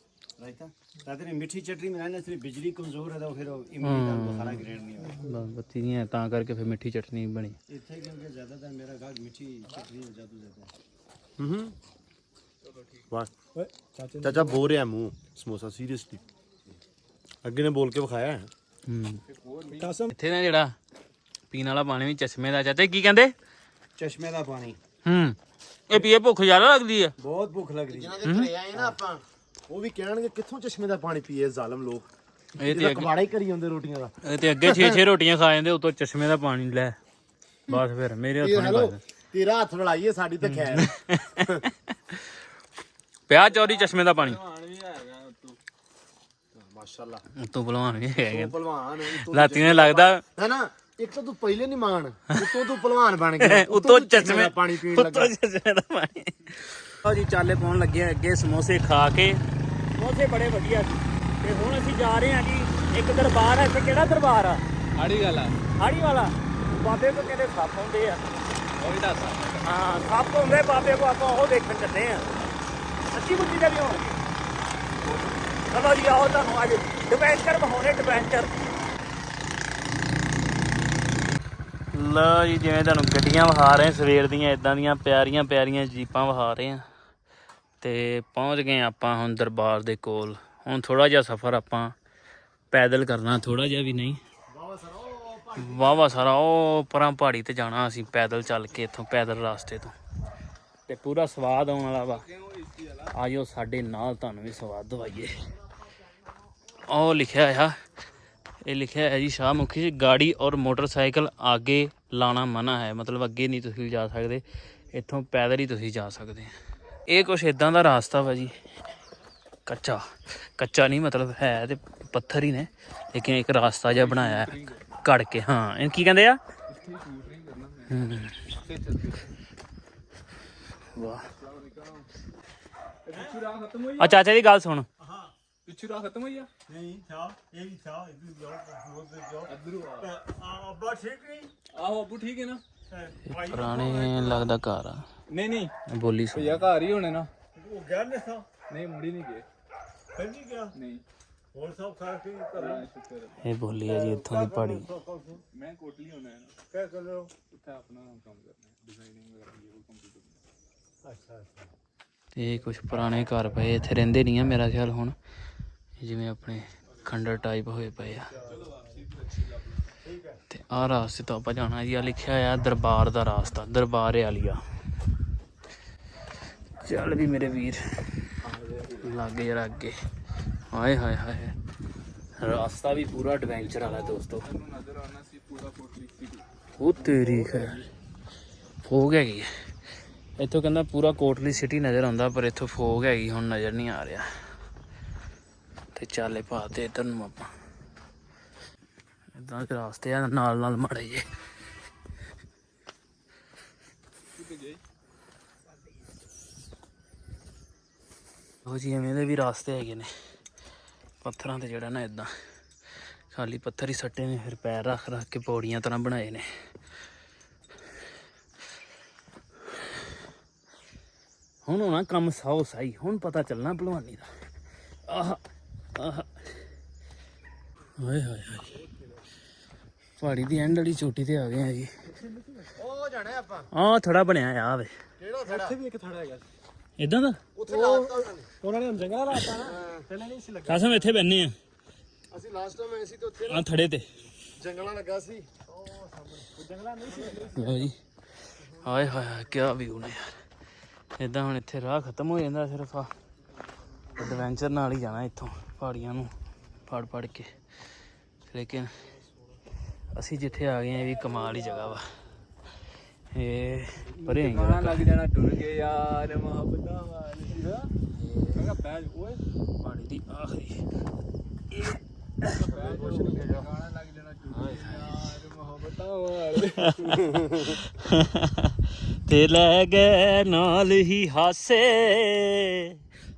रायता रायते ने मीठी चटनी में ना सिर्फ बिजली कमजोर है तो फिर इमली का बुखारा ग्रेड नहीं होगा बत्ती नहीं है ਤਾਂ ਕਰਕੇ ਫਿਰ ਮਿੱਠੀ ਚਟਨੀ ਬਣੀ इतने क्योंकि ज्यादातर मेरा गाग मीठी चटनी हो जाती है ਵਾਹ ਚਾਚਾ ਬੋਲ ਰਿਹਾ ਮੂੰਹ ਸਮੋਸਾ ਸੀਰੀਅਸਲੀ ਅੱਗੇ ਨੇ ਬੋਲ ਕੇ ਵਿਖਾਇਆ ਹੈ कसम ਇੱਥੇ ਨਾ ਜਿਹੜਾ ਪੀਣ ਵਾਲਾ ਪਾਣੀ ਵੀ ਚਸ਼ਮੇ ਦਾ ਚਾਚਾ ਕੀ ਕਹਿੰਦੇ चश्मे का पानी ਇਹ ਪੀਏ ਭੁੱਖ ਜ਼ਿਆਦਾ ਲੱਗਦੀ ਹੈ बहुत भूख लग रही है ਜਿਹਨਾਂ ਦੇ ਘਰੇ ਆਏ ਨਾ ਆਪਾਂ ਉਹ ਵੀ ਕਹਿਣਗੇ ਕਿੱਥੋਂ ਚਸ਼ਮੇ ਦਾ ਪਾਣੀ ਪੀਏ ਜ਼ਾਲਮ ਲੋਕ ਇਹ ਇਹਦਾ ਕਬਾੜਾ ਹੀ ਕਰੀ ਜਾਂਦੇ ਰੋਟੀਆਂ ਦਾ ਇਹ ਤੇ ਅੱਗੇ 6-6 ਰੋਟੀਆਂ ਖਾ ਜਾਂਦੇ ਉਤੋਂ ਚਸ਼ਮੇ ਦਾ ਪਾਣੀ ਲੈ ਬਸ ਫਿਰ ਮੇਰੇ ਹੱਥੋਂ ਨਹੀਂ ਹੈਲੋ ਪਾਉਂਦੇ ਤੇਰਾ ਹੱਥ ਲੜਾਈਏ ਸਾਡੀ ਤਾਂ ਖੈਰ ਪਿਆ ਚੌਰੀ ਚਸ਼ਮੇ ਦਾ ਪਾਣੀ ਮਾਸ਼ਾਅੱਲਾ ਉਤੋਂ ਭਲਵਾਨ ਵੀ ਹੈਗੇ ਪਹਿਲਵਾਨ ਰਾਤੀ ਨੇ ਲੱਗਦਾ ਹੈ ਨਾ ਇੱਕ ਤਾਂ ਤੂੰ ਪਹਿਲੇ ਨਹੀਂ ਮਾਣ ਉਤੋਂ ਤੂੰ ਪਹਿਲਵਾਨ ਬਣ ਗਿਆ ਉਤੋਂ ਤੂੰ ਚਸ਼ਮੇ ਦਾ ਪਾਣੀ ਪੀਣ ਲੱਗਾ ਉਤੋਂ ਚਸ਼ਮੇ ਦਾ ਪਾਣੀ ਲਓ ਜੀ ਚਾਲੇ ਪਾਉਣ ਲੱਗੇ ਆ ਅੱਗੇ ਸਮੋਸੇ ਖਾ ਕੇ ਸਮੋਸੇ ਬੜੇ ਵਧੀਆ ਸੀ ਤੇ ਹੁਣ ਅਸੀਂ ਜਾ ਰਹੇ ਹਾਂ ਜੀ ਇੱਕ ਦਰਬਾਰ ਹੈ ਇੱਥੇ ਕਿਹੜਾ ਦਰਬਾਰ ਆ ਆੜੀ ਗੱਲ ਆ ਹਾੜੀ ਵਾਲਾ ਬਾਬੇ ਕੋ ਕਹਿੰਦੇ ਸੱਪ ਹੁੰਦੇ ਆ ਉਹ ਵੀ ਦੱਸ ਹਾਂ ਸੱਪ ਹੁੰਦੇ ਬਾਬੇ ਕੋ ਆਪਾਂ ਉਹ ਦੇਖਣ ਚੱਲੇ ਆ ਸੱਚੀ ਮੁੱਚੀ ਦੇ ਵੀ ਹੋਣਗੇ ਚਲੋ ਜੀ ਆਓ ਤੁਹਾਨੂੰ ਅੱਜ ਐਡਵੈਂਚਰ ਬਹਾਉਣੇ ਐਡਵੈਂਚਰ ਲਓ ਜੀ ਜਿਵੇਂ ਤੁਹਾਨੂੰ ਗੱਡੀਆਂ ਵਿਖਾ ਰਹੇ ਸਵੇਰ ਦੀਆਂ ਇਦਾਂ ਦੀਆਂ ਪਿਆਰੀਆਂ ਪਿਆਰੀਆਂ ਜੀਪਾਂ ਵਿਖਾ ਰਹੇ ਆ ਤੇ ਪਹੁੰਚ ਗਏ ਆਪਾਂ ਹੁਣ ਦਰਬਾਰ ਦੇ ਕੋਲ ਹੁਣ ਥੋੜਾ ਜਿਹਾ ਸਫ਼ਰ ਆਪਾਂ ਪੈਦਲ ਕਰਨਾ ਥੋੜਾ ਜਿਹਾ ਵੀ ਨਹੀਂ ਵਾਵਾ ਸਾਰਾ ਉਹ ਪਰਾਂ ਪਹਾੜੀ ਤੇ ਜਾਣਾ ਅਸੀਂ ਪੈਦਲ ਚੱਲ ਕੇ ਇੱਥੋਂ ਪੈਦਲ ਰਸਤੇ ਤੋਂ ਤੇ ਪੂਰਾ ਸਵਾਦ ਆਉਣ ਵਾਲਾ ਵਾ ਆਜੋ ਸਾਡੇ ਨਾਲ ਤੁਹਾਨੂੰ ਵੀ ਸਵਾਦ ਦਵਾਈਏ ਉਹ ਲਿਖਿਆ ਆ ਇਹ ਲਿਖਿਆ ਹੈ ਜੀ ਸ਼ਾਹਮੁਖੀ ਜੀ ਗਾੜੀ ਔਰ ਮੋਟਰਸਾਈਕਲ ਆਗੇ ਲਾਣਾ ਮਨਾ ਹੈ ਮਤਲਬ ਅੱਗੇ ਨਹੀਂ ਤੁਸੀਂ ਜਾ ਸਕਦੇ ਇੱਥੋਂ ਪੈਦਲ ਹੀ ਤੁਸੀਂ ਜਾ ਸਕਦੇ ਇਹ ਕੁਛ ਇਦਾਂ ਦਾ ਰਾਸਤਾ ਵਾ ਜੀ ਕੱਚਾ ਨਹੀਂ ਮਤਲਬ ਹੈ ਤੇ ਪੱਥਰ ਹੀ ਨੇ ਲੇਕਿਨ ਇੱਕ ਰਾਸਤਾ ਜਿਹਾ ਬਣਾਇਆ ਹੈ ਘੜ ਕੇ ਹਾਂ ਇਹ ਕੀ ਕਹਿੰਦੇ ਆ ਵਾਹ ਆ ਚਾਚਾ ਦੀ ਗੱਲ ਸੁਣ ਪਿੱਛੇ ਰਾਹ ਖਤਮ ਹੋਈ ਆ नहीं था ये भी था इधर जाओ जाओ ਅੱਧਰੂ अब्बा ठीक नहीं ਆਹੋ ਅੱਬੂ ਠੀਕ ਹੈ ਨਾ ਪੁਰਾਣੇ ਲੱਗਦਾ ਘਰ ਆ ਨਹੀਂ ਨਹੀਂ ਬੋਲੀ ਸੁਣ ਭਈਆ ਘਰ ਹੀ ਹੋਣੇ ਨਾ वो गया नहीं था ਨਹੀਂ ਮੁੜੀ ਨਹੀਂ ਗਏ फिर नहीं गया ਨਹੀਂ और सब खा के कर ਸ਼ੁਕਰ ਇਹ ਬੋਲੀ ਹੈ ਜੀ ਇੱਥੋਂ ਦੀ ਪਹਾੜੀ ਮੈਂ ਕੋਟਲੀ ਹੋਣਾ ਹੈ ਨਾ क्या कर रहे हो ਉੱਥੇ ਆਪਣਾ ਕੰਮ ਕਰਨਾ ਡਿਜ਼ਾਈਨਿੰਗ ਵਗੈਰਾ ਇਹ ਕੰਪਿਊਟਰ अच्छा अच्छा ਤੇ ਇਹ ਕੁਝ ਪੁਰਾਣੇ ਘਰ ਪਏ ਇੱਥੇ ਰਹਿੰਦੇ ਨਹੀਂ ਆ ਮੇਰਾ ਖਿਆਲ ਹੁਣ ਜਿਵੇਂ ਆਪਣੇ ਖੰਡਰ ਟਾਈਪ ਹੋਏ ਪਏ ਆ ਤੇ ਆਹ ਰਾਸਤੇ ਤੋਂ ਆਪਾਂ ਜਾਣਾ ਜੀ ਆ ਲਿਖਿਆ ਆ ਦਰਬਾਰ ਦਾ ਰਾਸਤਾ ਦਰਬਾਰ ਆਲੀਆ ਚੱਲ ਵੀ ਮੇਰੇ ਵੀਰ ਲਾਗੇ ਜਰਾ ਅੱਗੇ ਹਾਏ ਹਾਏ ਹਾਏ ਰਾਸਤਾ ਵੀ ਪੂਰਾ ਐਡਵੈਂਚਰ ਵਾਲਾ ਦੋਸਤੋ ਨਜ਼ਰ ਆਉਣਾ ਸੀ ਪੂਰਾ ਕੋਟਲੀ ਸਿਟੀ ਉਹ ਤੇਰੀ ਖੈਰ ਫੋਗ ਹੈਗੀ ਇੱਥੋਂ ਕਹਿੰਦਾ ਪੂਰਾ ਕੋਟਲੀ ਸਿਟੀ ਨਜ਼ਰ ਆਉਂਦਾ ਪਰ ਇੱਥੋਂ ਫੋਗ ਹੈਗੀ ਹੁਣ ਨਜ਼ਰ ਨਹੀਂ ਆ ਰਿਹਾ ਤੇ ਚਾਲੇ ਪਾ ਤੇ ਇੱਧਰ ਨੂੰ ਆਪਾਂ ਇਦਾਂ ਦੇ ਰਾਸਤੇ ਆ ਨਾਲ ਨਾਲ ਮਾੜੇ ਜੇ ਉਹ ਜੀ ਐਵੇਂ ਦੇ ਵੀ ਰਾਸਤੇ ਹੈਗੇ ਨੇ ਪੱਥਰਾਂ ਤੇ ਜਿਹੜਾ ਨਾ ਇਦਾਂ ਖਾਲੀ ਪੱਥਰ ਹੀ ਸੱਟੇ ਨੇ ਫਿਰ ਪੈਰ ਰੱਖ ਰੱਖ ਕੇ ਪੌੜੀਆਂ ਤਰ੍ਹਾਂ ਬਣਾਏ ਨੇ ਹੁਣ ਹੋਣਾ ਕੰਮ ਸਾਉ ਸਾਈ ਹੁਣ ਪਤਾ ਚੱਲਣਾ ਭਲਵਾਨੀ ਦਾ ਆਹ ਆਹ ਹਾਏ ਹਾਏ ਹਾਏ ਪਹਾੜੀ ਦੀ ਐਂਡ ਵਾਲੀ ਚੋਟੀ ਤੇ ਆ ਗਏ ਆ ਜੀ ਉਹ ਜਾਣਾ ਆਪਾਂ ਆਹ ਥੋੜਾ ਬਣਿਆ ਆ ਵੇ ਕਿਹੜਾ ਥੜਾ ਉੱਥੇ ਵੀ ਇੱਕ ਥੜਾ ਹੈਗਾ ਇਦਾਂ ਦਾ ਉੱਥੇ ਲਾਤਾ ਉਹਨਾਂ ਨੇ ਜੰਗਲਾ ਲਾਤਾ ਨਾ ਪਹਿਲਾਂ ਨਹੀਂ ਸੀ ਲੱਗਾ ਕਸਮ ਇੱਥੇ ਬੈਠਨੇ ਆ ਅਸੀਂ ਲਾਸਟ ਟਾਈਮ ਆਏ ਸੀ ਤੇ ਉੱਥੇ ਆ ਥੜੇ ਤੇ ਜੰਗਲਾ ਲੱਗਾ ਸੀ ਜੰਗਲਾ ਨਹੀਂ ਸੀ ਲਓ ਜੀ ਹਾਏ ਹਾਏ ਕੀ ਵਿਊ ਨੇ ਯਾਰ ਇਦਾਂ ਹੁਣ ਇੱਥੇ ਰਾਹ ਖਤਮ ਹੋ ਜਾਂਦਾ ਸਿਰਫ ਆ ਐਡਵੈਂਚਰ ਨਾਲ ਹੀ ਜਾਣਾ ਇੱਥੋਂ ਪਹਾੜੀਆਂ ਨੂੰ ਪੜ ਕੇ ਲੇਕਿਨ ਅਸੀਂ ਜਿੱਥੇ ਆ ਗਏ ਆ ਇਹ ਵੀ ਕਮਾਲ ਹੀ ਜਗ੍ਹਾ ਵਾ ਇਹ ਪਰੇ ਗਾਣਾ ਲੱਗ ਜਾਣਾ ਟੁਰ ਗਏ ਯਾਰ ਮੁਹੱਬਤਾਂ ਵਾਲੀ ਮੈਂ ਬੈਜ ਓਏ ਪਹਾੜੀ ਦੀ ਆਖਰੀ ਗਾਣਾ ਲੱਗ ਜਾਣਾ ਟੁਰ ਗਏ ਯਾਰ ਮੁਹੱਬਤਾਂ ਵਾਲੀ ਤੇ ਲੈ ਗਏ ਨਾਲ ਹੀ ਹਾਸੇ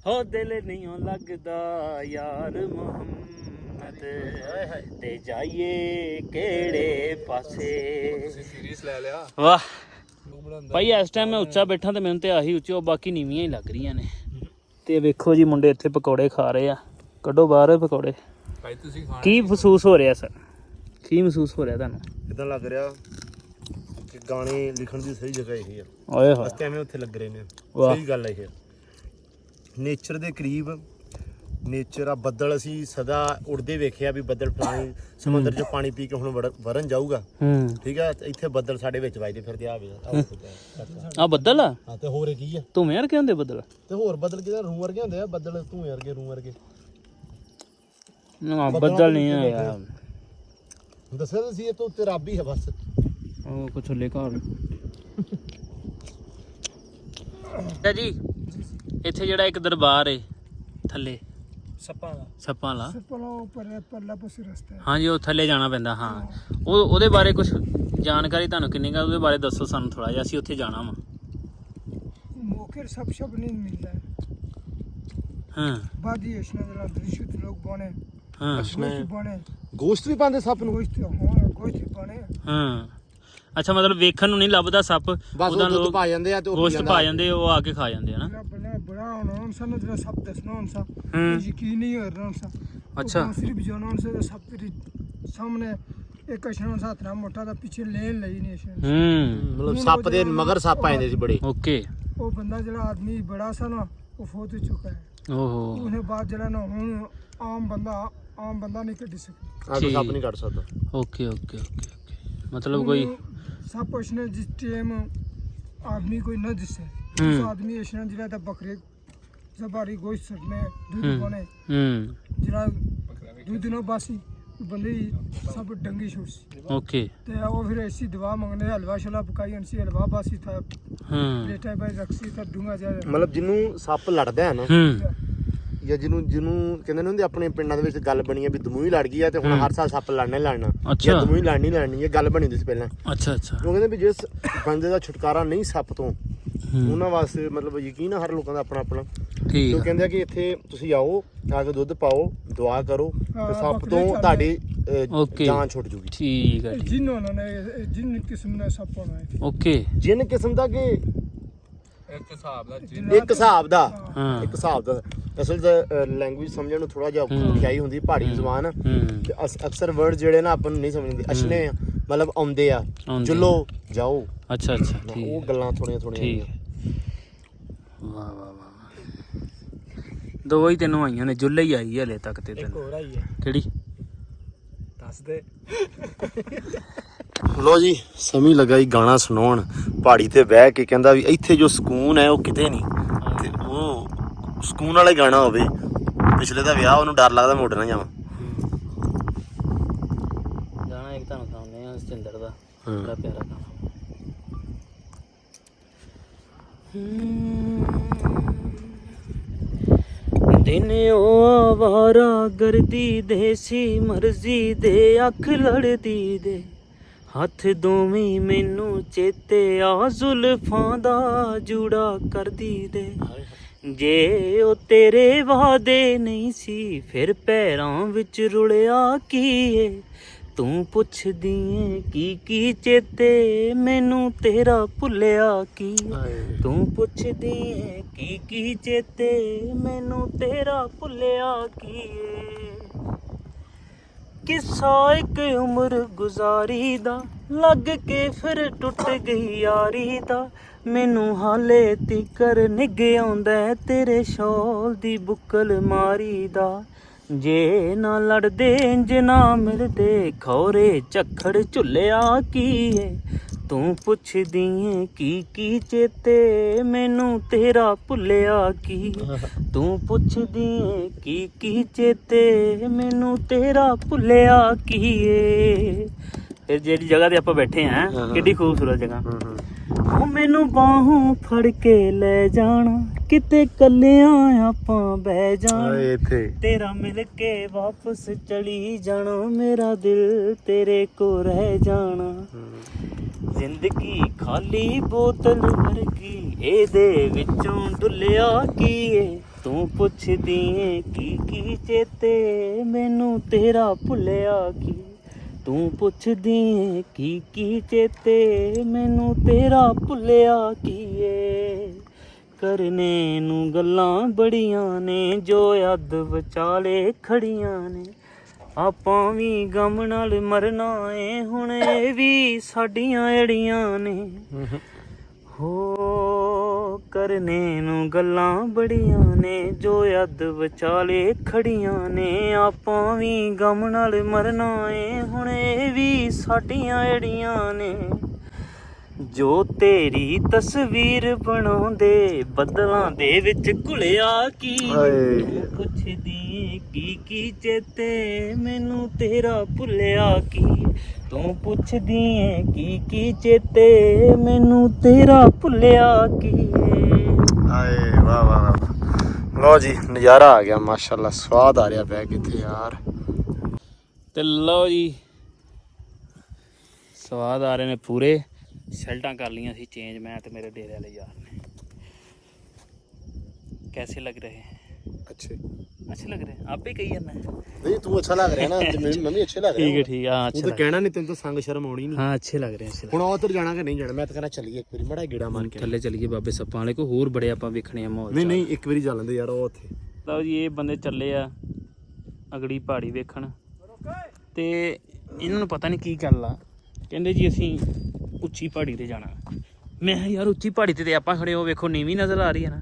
ਹੋ ਦਿਲ ਨਹੀਂ ਲੱਗਦਾ ਯਾਰ ਮੁਹੰਮਦ ਤੇ ਜਾਈਏ ਕਿਹੜੇ ਪਾਸੇ ਸੀਰੀਅਸ ਲੈ ਲਿਆ ਵਾਹ ਭਾਈ ਇਸ ਟਾਈਮ ਮੈਂ ਉੱਚਾ ਬੈਠਾ ਤੇ ਮੈਨੂੰ ਤੇ ਆਹੀ ਉੱਚੀ ਉਹ ਬਾਕੀ ਨੀਵੀਆਂ ਹੀ ਲੱਗ ਰਹੀਆਂ ਨੇ ਤੇ ਵੇਖੋ ਜੀ ਮੁੰਡੇ ਇੱਥੇ ਪਕੌੜੇ ਖਾ ਰਹੇ ਆ ਕੱਢੋ ਬਾਹਰ ਪਕੌੜੇ ਭਾਈ ਤੁਸੀਂ ਖਾਣਾ ਕੀ ਮਹਿਸੂਸ ਹੋ ਰਿਹਾ ਸਰ ਕੀ ਮਹਿਸੂਸ ਹੋ ਰਿਹਾ ਤੁਹਾਨੂੰ ਇਦਾਂ ਲੱਗ ਰਿਹਾ ਕਿ ਗਾਣੇ ਲਿਖਣ ਦੀ ਸਹੀ ਜਗ੍ਹਾ ਇਹੀ ਆ ਓਏ ਹੋਏ ਬਸ ਐਵੇਂ ਉੱਥੇ ਲੱਗ ਰਹੇ ਨੇ ਵਾਹ। ਸਹੀ ਗੱਲ ਹੈ ਇਹ ਨੇਚਰ ਦੇ ਕਰੀਬ ਨੇਚਰ ਆ ਬੱਦਲ ਅਸੀਂ ਸਦਾ ਉੜਦੇ ਵੇਖਿਆ ਵੀ ਬੱਦਲ ਪਾਣੀ ਸਮੁੰਦਰ 'ਚ ਪਾਣੀ ਪੀ ਕੇ ਹੁਣ ਵਰਨ ਜਾਊਗਾ ਹੂੰ ਠੀਕ ਆ ਇੱਥੇ ਬੱਦਲ ਸਾਡੇ ਵਿੱਚ ਵੱਜਦੇ ਫਿਰਦੇ ਆ ਵੇ ਆ ਬੱਦਲ ਆ ਹਾਂ ਤੇ ਹੋਰ ਕੀ ਆ ਧੂਮੇ ਵਰਗੇ ਹੁੰਦੇ ਬੱਦਲ ਤੇ ਹੋਰ ਬੱਦਲ ਕਿਹਦਾ ਰੂਹ ਵਰਗੇ ਹੁੰਦੇ ਆ ਬੱਦਲ ਧੂਏ ਵਰਗੇ ਰੂਹ ਵਰਗੇ ਨਾ ਬੱਦਲ ਨਹੀਂ ਆ ਯਾਰ ਦੱਸਿਆ ਤਾਂ ਸੀ ਇਹ ਤੋਂ ਉੱਤੇ ਰੱਬ ਹੀ ਹੈ ਬਸ ਉਹ ਕੁਛ ਲੈ ਘਰ ਜੀ ਇੱਥੇ ਜਿਹੜਾ ਇੱਕ ਦਰਬਾਰ ਏ ਥੱਲੇ ਸੱਪਾਂ ਦਾ ਸੱਪਾਂ ਵਾਲਾ ਉੱਪਰ ਪਰਲਾ ਪਾਸੇ ਰਸਤਾ ਹੈ ਹਾਂਜੀ ਉਹ ਥੱਲੇ ਜਾਣਾ ਪੈਂਦਾ ਹਾਂ ਉਹਦੇ ਬਾਰੇ ਕੁਝ ਜਾਣਕਾਰੀ ਤੁਹਾਨੂੰ ਕਿੰਨੀ ਕਾ ਉਹਦੇ ਬਾਰੇ ਦੱਸੋ ਸਾਨੂੰ ਥੋੜਾ ਜਿਹਾ ਅਸੀਂ ਉੱਥੇ ਜਾਣਾ ਵਾ ਮੌਕੇ ਸਭ ਸ਼ਬ ਨਹੀਂ ਮਿਲਦਾ ਹਾਂ ਬਾਦੀ ਇਸ਼ਨਾ ਦਾ ਦ੍ਰਿਸ਼ਤ ਲੋਕ ਬਣੇ ਹਾਂ ਬਣੇ ਗੋਸ਼ਤ ਵੀ ਪਾਉਂਦੇ ਸੱਪ ਨੂੰ ਗੋਸ਼ਤ ਬਣੇ ਹਾਂ ਅੱਛਾ ਮਤਲਬ ਵੇਖਣ ਨੂੰ ਨਹੀਂ ਲੱਭਦਾ ਸੱਪ ਬਸ ਉਹ ਦੁੱਧ ਪਾ ਜਾਂਦੇ ਆ ਤੇ ਉਹ ਗੋਸ਼ਤ ਪਾ ਜਾਂਦੇ ਉਹ ਆ ਕੇ ਖਾ ਜਾਂਦੇ ਆ ਨਾ ਬੜਾ ਹੋਣਾ ਸਾਨੂੰ ਜਿਹੜਾ ਸਭ ਦੱਸਣਾ ਹੁੰਦਾ ਹੂੰ ਯਕੀਨ ਨਹੀਂ ਹੋ ਰਿਹਾ ਹੁੰਦਾ ਅੱਛਾ ਸਿਰਫ ਜਾਣਾ ਹੁੰਦਾ ਸਭ ਤੇਰੇ ਸਾਹਮਣੇ ਇੱਕ ਅਸ਼ਨਾ ਸਾਥ ਨਾ ਮੋਟਾ ਦਾ ਪਿੱਛੇ ਲੈਣ ਲਈ ਨਹੀਂ ਅਸ਼ਨਾ ਹੂੰ ਮਤਲਬ ਸੱਪ ਦੇ ਮਗਰ ਸੱਪ ਆ ਜਾਂਦੇ ਸੀ ਬੜੇ ਓਕੇ ਉਹ ਬੰਦਾ ਜਿਹੜਾ ਆਦਮੀ ਬੜਾ ਸਾ ਨਾ ਉਹ ਫੌਤ ਹੋ ਚੁੱਕਾ ਹੈ ਓਹੋ ਉਹਨੇ ਬਾਅਦ ਜਿਹੜਾ ਨਾ ਹੁਣ ਆਮ ਬੰਦਾ ਨਹੀਂ ਕੱਢ ਸਕਦਾ ਆ ਸੱਪ ਨਹੀਂ ਕੱਢ ਸਕਦਾ ਓਕੇ ਓਕੇ ਓਕੇ ਮਤਲਬ ਕੋਈ सब पूछने जिस टाइम आदमी कोई न जिससे उस आदमी ऐसा जिला था बकरे जबारी गोश्त सकने दूध बने जिला दूध दिनों बासी बंदे सब डंगी छोड़ ओके ते वो फिर ऐसी दवा मंगने हलवा शला पकाई अनसी हलवा बासी था बेटा भाई रक्सी था डूंगा जा ਮਤਲਬ ਜਿਹਨੂੰ ਸੱਪ ਲੜਦਾ ਹੈ ਨਾ ਜਾਂ ਜਿਹਨੂੰ ਕਹਿੰਦੇ ਨੇ ਹੁੰਦੇ ਆਪਣੇ ਪਿੰਡਾਂ ਦੇ ਵਿੱਚ ਗੱਲ ਬਣੀ ਹੈ ਵੀ ਦਮੂਹੀ ਲੜ ਗਈ ਆ ਤੇ ਹੁਣ ਹਰ ਸਾਲ ਸੱਪ ਲੜਨਾ ਹੀ ਲੜਨਾ ਜਾਂ ਦਮੂਹੀ ਲੜਨੀ ਇਹ ਗੱਲ ਬਣੀ ਹੁੰਦੀ ਸੀ ਪਹਿਲਾਂ ਅੱਛਾ ਅੱਛਾ ਉਹ ਕਹਿੰਦੇ ਵੀ ਜਿਸ ਬੰਦੇ ਦਾ ਛੁਟਕਾਰਾ ਨਹੀਂ ਸੱਪ ਤੋਂ ਉਹਨਾਂ ਵਾਸਤੇ ਮਤਲਬ ਯਕੀਨ ਆ ਹਰ ਲੋਕਾਂ ਦਾ ਆਪਣਾ ਆਪਣਾ ਠੀਕ ਉਹ ਕਹਿੰਦੇ ਆ ਕਿ ਇੱਥੇ ਤੁਸੀਂ ਆਓ ਆ ਕੇ ਦੁੱਧ ਪਾਓ ਦੁਆ ਕਰੋ ਤੇ ਸੱਪ ਤੋਂ ਤੁਹਾਡੀ ਜਾਨ ਛੁੱਟ ਜੂਗੀ ਠੀਕ ਹੈ जिन उन्होंने जिन किस्म ने सब होना है ਓਕੇ ਜਿੰਨ ਕਿਸਮ ਦਾ ਕਿ एक हिसाब दा ਇੱਕ ਹਿਸਾਬ ਦਾ ਹਾਂ ਇੱਕ ਹਿਸਾਬ ਦਾ ਅਸਲ ਲੈਂਗੁਏਜ ਸਮਝਣ ਨੂੰ ਥੋੜਾ ਜਿਹਾ ਔਖਾਈ ਹੁੰਦੀ ਪਹਾੜੀ ਜ਼ੁਬਾਨ ਤੇ ਅਕਸਰ ਵਰਡ ਜਿਹੜੇ ਨਾ ਆਪਾਂ ਨੂੰ ਨਹੀਂ ਸਮਝਦੇ ਅਸ਼ਨੇ ਮਤਲਬ ਆਉਂਦੇ ਆ ਜੁੱਲੋ ਜਾਓ ਅੱਛਾ ਅੱਛਾ ਉਹ ਠੀਕ ਗੱਲਾਂ ਥੋੜੀਆਂ ਠੀਕ ਵਾਹ ਵਾਹ ਵਾਹ ਦੋ ਹੀ ਤੈਨੂੰ ਆਈਆਂ ਨੇ ਜੁੱਲੇ ਹੀ ਆਈ ਹਲੇ ਤੱਕ ਤੇ ਤੈਨੂੰ हो रही है ਕਿਹੜੀ दस दे ਲੋ ਜੀ ਸਮੀ ਲੱਗਾ ਜੀ ਗਾਣਾ ਸੁਣਾਉਣ ਪਹਾੜੀ ਤੇ ਬਹਿ ਕੇ ਕਹਿੰਦਾ ਵੀ ਇੱਥੇ ਜੋ ਸਕੂਨ ਹੈ ਉਹ ਕਿਤੇ ਨਹੀਂ ਤੇ ਉਹ ਸਕੂਨ ਵਾਲਾ ਗਾਣਾ ਹੋਵੇ ਪਿਛਲੇ ਦਾ ਵਿਆਹ ਉਹਨੂੰ ਡਰ ਲੱਗਦਾ ਮੋੜ ਨਾ ਜਾਵਾਂ ਗਾਣਾ ਇੱਕ ਤੁਹਾਨੂੰ ਸੁਣਾਉਂਦੇ ਆ ਸਤਿੰਦਰ ਦਾ ਬੜਾ ਪਿਆਰਾ ਗਾਣਾ ਦਿਨ ਉਹ ਆਵਾਰਾ ਗਰਦੀ ਦੇ ਸੀ ਮਰਜ਼ੀ ਦੇ ਅੱਖ ਲੜਦੀ ਦੇ ਹੱਥ ਦੋਵੇਂ ਮੈਨੂੰ ਚੇਤੇ ਆ ਜ਼ੁਲਫਾਂ ਦਾ ਜੂੜਾ ਕਰਦੀ ਦੇ ਜੇ ਉਹ ਤੇਰੇ ਵਾਦੇ ਨਹੀਂ ਸੀ ਫਿਰ ਪੈਰਾਂ ਵਿੱਚ ਰੁਲਿਆ ਕੀ ਏ ਤੂੰ ਪੁੱਛਦੀ ਏ ਕੀ ਚੇਤੇ ਮੈਨੂੰ ਤੇਰਾ ਭੁੱਲਿਆ ਕੀ ਤੂੰ ਪੁੱਛਦੀ ਏ ਕੀ ਚੇਤੇ ਮੈਨੂੰ ਤੇਰਾ ਭੁੱਲਿਆ ਕੀ ਏ ਕਿੱਸਾ ਇੱਕ ਉਮਰ ਗੁਜ਼ਾਰੀ ਦਾ, ਲੱਗ ਕੇ ਫਿਰ ਟੁੱਟ ਗਈ ਯਾਰੀ ਦਾ। ਮੈਨੂੰ ਹਾਲੇ ਤਿਕਰ ਨਿੱਘ ਆਉਂਦਾ ਤੇਰੇ ਸ਼ੌਲ ਦੀ ਬੁੱਕਲ ਮਾਰੀ ਦਾ। ਜੇ ਨਾ ਲੜਦੇ ਇੰਜ ਨਾ ਮਿਲਦੇ, ਖੌਰੇ ਝੱਖੜ ਝੁੱਲਿਆ ਕੀ ਏ। ਤੂੰ ਪੁੱਛਦੀ ਏ ਕੀ ਚੇਤੇ, ਮੈਨੂੰ ਤੇਰਾ ਭੁੱਲਿਆ ਕੀ। ਤੂੰ ਪੁੱਛਦੀ ਏ ਕੀ ਚੇਤੇ, ਮੈਨੂੰ ਤੇਰਾ ਭੁੱਲਿਆ ਕੀ ਏ। ਫਿਰ ਜਿਹੜੀ ਜਗ੍ਹਾ ਤੇ ਆਪਾਂ ਬੈਠੇ ਆਂ, ਕਿੱਡੀ ਖੂਬਸੂਰਤ ਜਗ੍ਹਾ। ਉਹ ਮੈਨੂੰ ਬਾਹੋਂ ਫੜ ਕੇ ਲੈ ਜਾਣਾ, ਕਿਤੇ ਕੱਲਿਆਂ ਆਪਾਂ ਬਹਿ ਜਾਣਾ। ਤੇਰਾ ਮਿਲ ਕੇ ਵਾਪਸ ਚਲੀ ਜਾਣਾ, ਮੇਰਾ ਦਿਲ ਤੇਰੇ ਕੋ ਰਹਿ ਜਾਣਾ। ਜ਼ਿੰਦਗੀ ਖਾਲੀ ਬੋਤਲ ਵਰਗੀ, ਇਹਦੇ ਵਿੱਚੋਂ ਡੁੱਲਿਆ ਕੀ ਏ। ਤੂੰ ਪੁੱਛਦੀ ਏ ਕੀ ਚੇਤੇ, ਮੈਨੂੰ ਤੇਰਾ ਭੁੱਲਿਆ ਕੀ। ਤੂੰ ਪੁੱਛਦੀ ਏ ਕੀ ਚੇਤੇ, ਮੈਨੂੰ ਤੇਰਾ ਭੁੱਲਿਆ ਕੀ ਏ। ਕਰਨੇ ਨੂੰ ਗੱਲਾਂ ਬੜੀਆਂ ਨੇ, ਜੋ ਅੱਧ ਵਿਚਾਲੇ ਖੜੀਆਂ ਨੇ। ਆਪਾਂ ਵੀ ਗਮ ਨਾਲ ਮਰਨਾ ਏ, ਹੁਣ ਇਹ ਵੀ ਸਾਡੀਆਂ ਏੜੀਆਂ ਨੇ। ਹੋ ਕਰਨੇ ਨੂੰ ਗੱਲਾਂ ਬੜੀਆਂ ਨੇ, ਜੋ ਅੱਧ ਵਿਚਾਲੇ ਖੜੀਆਂ ਨੇ। ਆਪਾਂ ਵੀ ਗਮ ਨਾਲ ਮਰਨਾ ਏ, ਹੁਣ ਇਹ ਵੀ ਸਾਡੀਆਂ ਏੜੀਆਂ ਨੇ। ਜੋ ਤੇਰੀ ਤਸਵੀਰ ਬਣਾਉਂਦੇ, ਬੱਦਲਾਂ ਦੇ ਵਿੱਚ ਘੁਲਿਆ ਕੀ। ਪੁੱਛਦੀ ਕੀ ਚੇਤੇ, ਮੈਨੂੰ ਤੇਰਾ ਭੁੱਲਿਆ ਕੀ। ਤੂੰ ਪੁੱਛਦੀ ਏ ਕੀ ਚੇਤੇ, ਮੈਨੂੰ ਤੇਰਾ ਭੁੱਲਿਆ ਕੀ। ਹਾਏ ਵਾਹ ਵਾਹ ਵਾਹ। ਲਓ ਜੀ ਨਜ਼ਾਰਾ ਆ ਗਿਆ ਮਾਸ਼ਾਅੱਲਾ, ਸਵਾਦ ਆ ਰਿਹਾ ਬੈ ਕਿੱਥੇ ਯਾਰ। ਤੇ ਲਓ ਜੀ ਸਵਾਦ ਆ ਰਹੇ ਨੇ ਪੂਰੇ। ਸ਼ਰਟਾਂ ਕਰ ਲੀਆਂ ਸੀ ਚੇਂਜ ਮੈਂ ਤੇ ਮੇਰੇ ਡੇਰੇ ਵਾਲੇ ਯਾਰ ਨੇ। कैसे लग रहे हैं? अच्छे लग रहे हैं। आप भी कही जाना है। नहीं तू अच्छा लग रहा है ना, तो मैं भी अच्छे लग रहे हैं। ठीक है हाँ अच्छा। तू तो कहना नहीं, तेन तो संग शर्म आनी नहीं। हाँ अच्छे लग रहे हैं। ਹੁਣ ਉਧਰ ਜਾਣਾ ਕਿ ਨਹੀਂ ਜਾਣਾ? ਮੈਂ ਤਾਂ ਕਹਿੰਦਾ ਚੱਲੀਏ ਇੱਕ ਵਾਰੀ ਮੜਾ ਗੇੜਾ ਮਾਰ ਕੇ। ਥੱਲੇ ਚੱਲੀਏ ਬਾਬੇ ਸੱਪਾਂ ਵਾਲੇ ਕੋ, ਹੋਰ ਬੜੇ ਆਪਾਂ ਵੇਖਣੇ ਆ ਮਾਹੌਲ। ਨਹੀਂ ਇੱਕ ਵਾਰੀ ਜਾ ਲੈਂਦੇ ਯਾਰ ਉਹ ਉੱਥੇ। ਲਓ ਜੀ ਇਹ ਬੰਦੇ ਚੱਲੇ ਆ ਅਗੜੀ ਪਹਾੜੀ ਵੇਖਣ, ਤੇ ਇਹਨਾਂ ਨੂੰ ਪਤਾ ਨਹੀਂ ਕੀ ਗੱਲ ਆ। ਕਹਿੰਦੇ ਜੀ ਅਸੀਂ ਉੱਚੀ ਪਹਾੜੀ ਤੇ ਜਾਣਾ। ਮੈਂ ਕਿਹਾ ਯਾਰ ਉੱਚੀ ਪਹਾੜੀ ਤੇ ਆਪਾਂ ਖੜੇ, ਹੋ ਵੇਖੋ ਨੀਵੀਂ ਨਜ਼ਰ ਆ ਰਹੀ ਹੈ ਨਾ,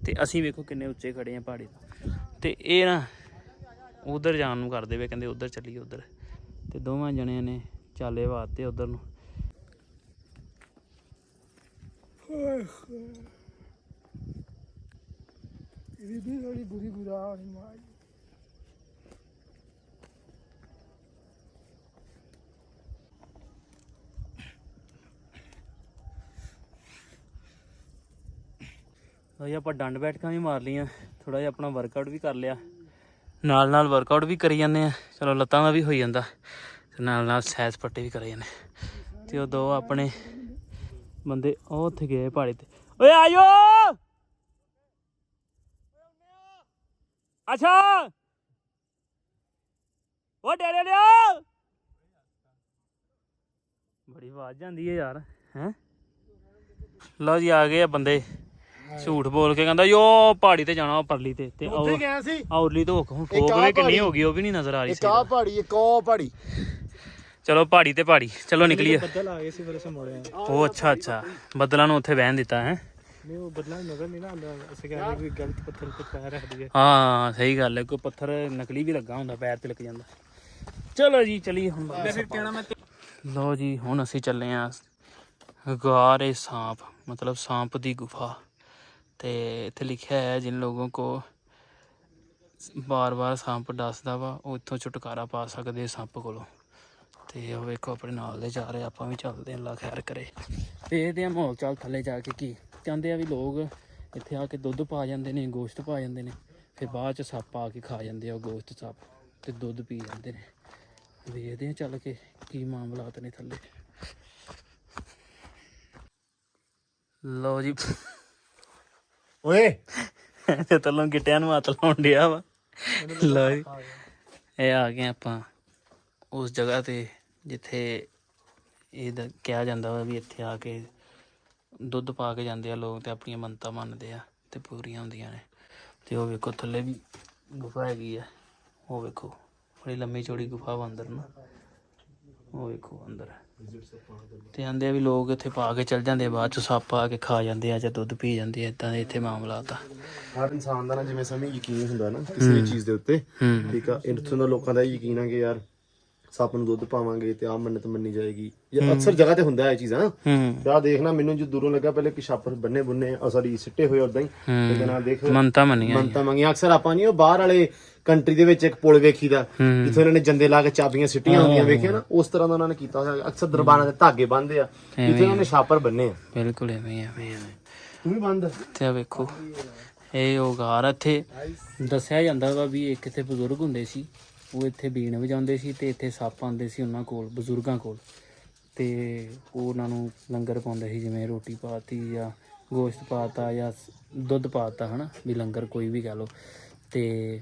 ਤੇ ਅਸੀਂ ਵੇਖੋ ਕਿੰਨੇ ਉੱਚੇ ਖੜੇ ਆ ਪਹਾੜੀ ਤੋਂ। ਤੇ ਇਹ ਨਾ ਉਧਰ ਜਾਣ ਨੂੰ ਕਰਦੇ ਵੇ, ਕਹਿੰਦੇ ਉਧਰ ਚੱਲੀਏ ਉਧਰ। ਤੇ ਦੋਵਾਂ ਜਣਿਆਂ ਨੇ ਚਾਲੇ ਵਾਤੇ ਉਧਰ ਨੂੰ। ਇਹ ਵੀ ਬੜੀ ਬੁਰੀ ਹਾਲ ਹੈ। ਜੀ ਆਪਾਂ ਡੰਡ ਬੈਠਕਾਂ ਵੀ ਮਾਰ ਲਈਆਂ, ਥੋੜਾ ਜਿਹਾ ਆਪਣਾ ਵਰਕਆਊਟ ਵੀ ਕਰ ਲਿਆ, ਨਾਲ ਵਰਕਆਊਟ ਵੀ ਕਰੀ ਜਾਂਦੇ ਆ। ਚਲੋ ਲੱਤਾਂ ਦਾ ਵੀ ਹੋਈ ਜਾਂਦਾ, ਤੇ ਨਾਲ ਸੈਰ ਸਪਾਟੇ ਵੀ ਕਰੀ ਜਾਂਦੇ। ਤੇ ਉਹ ਦੋ ਆਪਣੇ ਬੰਦੇ ਉਹ ਉੱਥੇ ਗਏ ਪਹਾੜੀ ਤੇ। ਓਏ ਆਇਓ ਅੱਛਾ ਉਹ ਡੇਰੇ ਲਿਆ, ਬੜੀ ਆਵਾਜ਼ ਜਾਂਦੀ ਹੈ ਯਾਰ। ਹੈਂ ਲਓ ਜੀ ਆ ਗਏ ਆ ਬੰਦੇ। ਝੂਠ ਬੋਲ ਕੇ ਕਹਿੰਦਾ ਯੋ ਪਹਾੜੀ ਤੇ ਜਾਣਾ ਪਰਲੀ ਤੇ ਉੱਥੇ ਗਿਆ ਸੀ ਔਰਲੀ ਤੋਂ ਹੁਣ ਫੋਕ ਕਿੰਨੀ ਹੋ ਗਈ ਉਹ ਵੀ ਨਹੀਂ ਨਜ਼ਰ ਆ ਰਹੀ ਸੀ। ਆ ਪਹਾੜੀ ਇੱਕ ਉਹ ਪਹਾੜੀ। ਚਲੋ ਪਹਾੜੀ ਤੇ ਪਹਾੜੀ ਚਲੋ ਨਿਕਲੀਏ। ਬੱਦਲ ਆ ਗਏ ਸੀ ਫਿਰ ਅਸੀਂ ਮੁੜੇ ਆ। ਉਹ ਅੱਛਾ ਬੱਦਲਾਂ ਨੂੰ ਉੱਥੇ ਬਹਿਣ ਦਿੱਤਾ ਹੈ। ਨਹੀਂ ਉਹ ਬੱਦਲਾਂ ਨਜ਼ਰ ਨਹੀਂ ਨਾ ਆਉਂਦਾ, ਅਸੀਂ ਕਹਿੰਦੇ ਕੋਈ ਗਲਤ ਪੱਥਰ ਤੇ ਪੈਰ ਰੱਖ ਦਈਏ। ਹਾਂ ਸਹੀ ਗੱਲ ਹੈ, ਕੋਈ ਪੱਥਰ ਨਕਲੀ ਵੀ ਲੱਗਾ ਹੁੰਦਾ ਪੈਰ ਤੇ ਲੱਗ ਜਾਂਦਾ। ਚਲੋ ਜੀ ਚਲੀਏ ਹੁਣ। ਫਿਰ ਕਹਿਣਾ ਮੈਂ ਲਓ ਜੀ ਹੁਣ ਅਸੀਂ ਚੱਲੇ ਆ ਗਾਰੇ सांप, मतलब सांप ਦੀ ਗੁਫਾ। ਤੇ ਇੱਥੇ ਲਿਖਿਆ ਹੈ ਜਿਨ ਲੋਗों को ਬਾਰ-ਬਾਰ सांप ਡਸਦਾ ਵਾ ਉਹ ਇੱਥੋਂ ਛੁਟਕਾਰਾ ਪਾ ਸਕਦੇ ਸੱਪ ਕੋਲੋਂ। ਤੇ ਉਹ ਵੇਖੋ ਆਪਣੇ ਨਾਲ ਦੇ ਜਾ ਰਹੇ, ਆਪਾਂ ਵੀ ਚੱਲਦੇ ਹਾਂ, ਅੱਲਾ ਖੈਰ ਕਰੇ। ਦੇਖਦੇ ਹਾਂ ਮਾਹੌਲ ਚਾਲ ਥੱਲੇ ਜਾ ਕੇ ਕੀ ਚਾਹੁੰਦੇ ਆ ਵੀ ਲੋਕ ਇੱਥੇ ਆ ਕੇ ਦੁੱਧ ਪਾ ਜਾਂਦੇ ਨੇ, ਗੋਸ਼ਤ ਪਾ ਜਾਂਦੇ ਨੇ, ਫਿਰ ਬਾਅਦ 'ਚ ਸੱਪ ਆ ਕੇ ਖਾ ਜਾਂਦੇ ਆ ਉਹ ਗੋਸ਼ਤ ਸੱਪ, ਤੇ ਦੁੱਧ ਪੀ ਜਾਂਦੇ ਨੇ। ਵੇਖਦੇ ਹਾਂ ਚੱਲ ਕੇ ਕੀ ਮਾਮਲਾਤ ਨੇ ਥੱਲੇ। ਲਓ ਜੀ ਓਏ ਤੇ ਤਲੋਂ ਗਿੱਟਿਆਂ ਨੂੰ ਹੱਥ ਲਾਉਣ ਡਿਆ ਵਾ। ਲਓ ਜੀ ਇਹ ਆ ਗਏ ਆਪਾਂ ਉਸ ਜਗ੍ਹਾ ਤੇ ਜਿੱਥੇ ਇਹ ਕਿਹਾ ਜਾਂਦਾ ਵਾ ਵੀ ਇੱਥੇ ਆ ਕੇ ਦੁੱਧ ਪਾ ਕੇ ਜਾਂਦੇ ਆ ਲੋਕ ਤੇ ਆਪਣੀਆਂ ਮੰਨਤਾਂ ਮੰਨਦੇ ਆ ਤੇ ਪੂਰੀਆਂ ਹੁੰਦੀਆਂ ਨੇ। ਤੇ ਉਹ ਵੇਖੋ ਥੱਲੇ ਵੀ ਗੁਫਾ ਹੈਗੀ ਆ, ਉਹ ਵੇਖੋ ਬੜੀ ਲੰਮੀ ਚੌੜੀ ਗੁਫਾ ਵਾ ਅੰਦਰ ਨਾ, ਉਹ ਵੇਖੋ ਅੰਦਰ। ਤੇ ਆਂਦੇ ਆ ਵੀ ਲੋਕ ਇੱਥੇ ਪਾ ਕੇ ਚੱਲ ਜਾਂਦੇ ਆ, ਬਾਅਦ ਚ ਸੱਪ ਆ ਕੇ ਖਾ ਜਾਂਦੇ ਆ ਜਾਂ ਦੁੱਧ ਪੀ ਜਾਂਦੇ ਆ, ਇਦਾਂ ਦੇ ਇੱਥੇ ਮਾਮਲਾਤ ਆ। ਹਰ ਇਨਸਾਨ ਦਾ ਨਾ ਜਿਵੇਂ ਸਮੇਂ ਯਕੀਨ ਹੁੰਦਾ ਨਾ ਕਿਸੇ ਵੀ ਚੀਜ਼ ਦੇ ਉੱਤੇ, ਠੀਕ ਆ, ਇੱਥੋਂ ਦਾ ਲੋਕਾਂ ਦਾ ਯਕੀਨ ਆ ਕਿ ਯਾਰ ਸੱਪ ਨੂੰ ਦੁੱਧ ਪਾਵਾਂਗੇ ਤੇ ਆਹ ਮੰਨਤ ਮੰਨੀ ਜਾਏਗੀ। ਇਹ ਅਕਸਰ ਜਗ੍ਹਾ ਤੇ ਹੁੰਦਾ ਇਹ ਚੀਜ਼ਾਂ ਨਾ। ਤੇ ਆਹ ਦੇਖਣਾ, ਮੈਨੂੰ ਜੋ ਦੂਰੋਂ ਲੱਗਾ ਪਹਿਲੇ ਕਿ ਛੱਪ ਬੰਨੇ ਬੁੰਨੇ ਸੌਰੀ ਸਿੱਟੇ ਹੋਏ ਉਦਾਂ ਹੀ, ਲੇਕਿਨ ਆਹ ਦੇਖ ਮੰਨਤਾਂ ਮੰਗੀਆਂ। ਅਕਸਰ ਆਪਾਂ ਨਹੀਂ ਉਹ ਬਾਹਰ ਵਾਲੇ ਕੰਟਰੀ ਦੇ ਵਿੱਚ ਇੱਕ ਪੁਲ ਵੇਖੀਦਾ ਜਿੱਥੇ ਉਹਨਾਂ ਨੇ ਜੰਦੇ ਲਾ ਕੇ ਚਾਬੀਆਂ ਸਿੱਟੀਆਂ ਹੁੰਦੀਆਂ, ਵੇਖਿਆ ਨਾ, ਉਸ ਤਰ੍ਹਾਂ ਦਾ ਉਹਨਾਂ ਨੇ ਕੀਤਾ ਹੋਇਆ। ਅਕਸਰ ਦਰਬਾਰਾਂ ਦੇ ਧਾਗੇ ਬੰਨਦੇ ਆ, ਜਿੱਥੇ ਉਹਨਾਂ ਨੇ ਛਾਪਰ ਬੰਨੇ ਆ। ਬਿਲਕੁਲ ਐਵੇਂ ਤੂੰ ਵੀ ਬੰਦ ਤੇ ਆ ਵੇਖੋ ਇਹ ਉਹ ਘਰ ਇੱਥੇ ਦੱਸਿਆ ਜਾਂਦਾ ਵਾ ਵੀ ਇੱਕ ਇੱਥੇ ਬਜ਼ੁਰਗ ਹੁੰਦੇ ਸੀ, ਉਹ ਇੱਥੇ ਬੀਣ ਵਜਾਉਂਦੇ ਸੀ ਤੇ ਇੱਥੇ ਸੱਪ ਆਉਂਦੇ ਸੀ ਉਹਨਾਂ ਕੋਲ, ਬਜ਼ੁਰਗਾਂ ਕੋਲ, ਤੇ ਉਹ ਉਹਨਾਂ ਨੂੰ ਲੰਗਰ ਪਾਉਂਦੇ ਸੀ, ਜਿਵੇਂ ਰੋਟੀ ਪਾਤੀ ਜਾਂ ਗੋਸ਼ਤ ਪਾਤਾ ਜਾਂ ਦੁੱਧ ਪਾਤਾ, ਹਨਾ ਵੀ ਲੰਗਰ ਕੋਈ ਵੀ ਕਹਿ ਲਓ। ਤੇ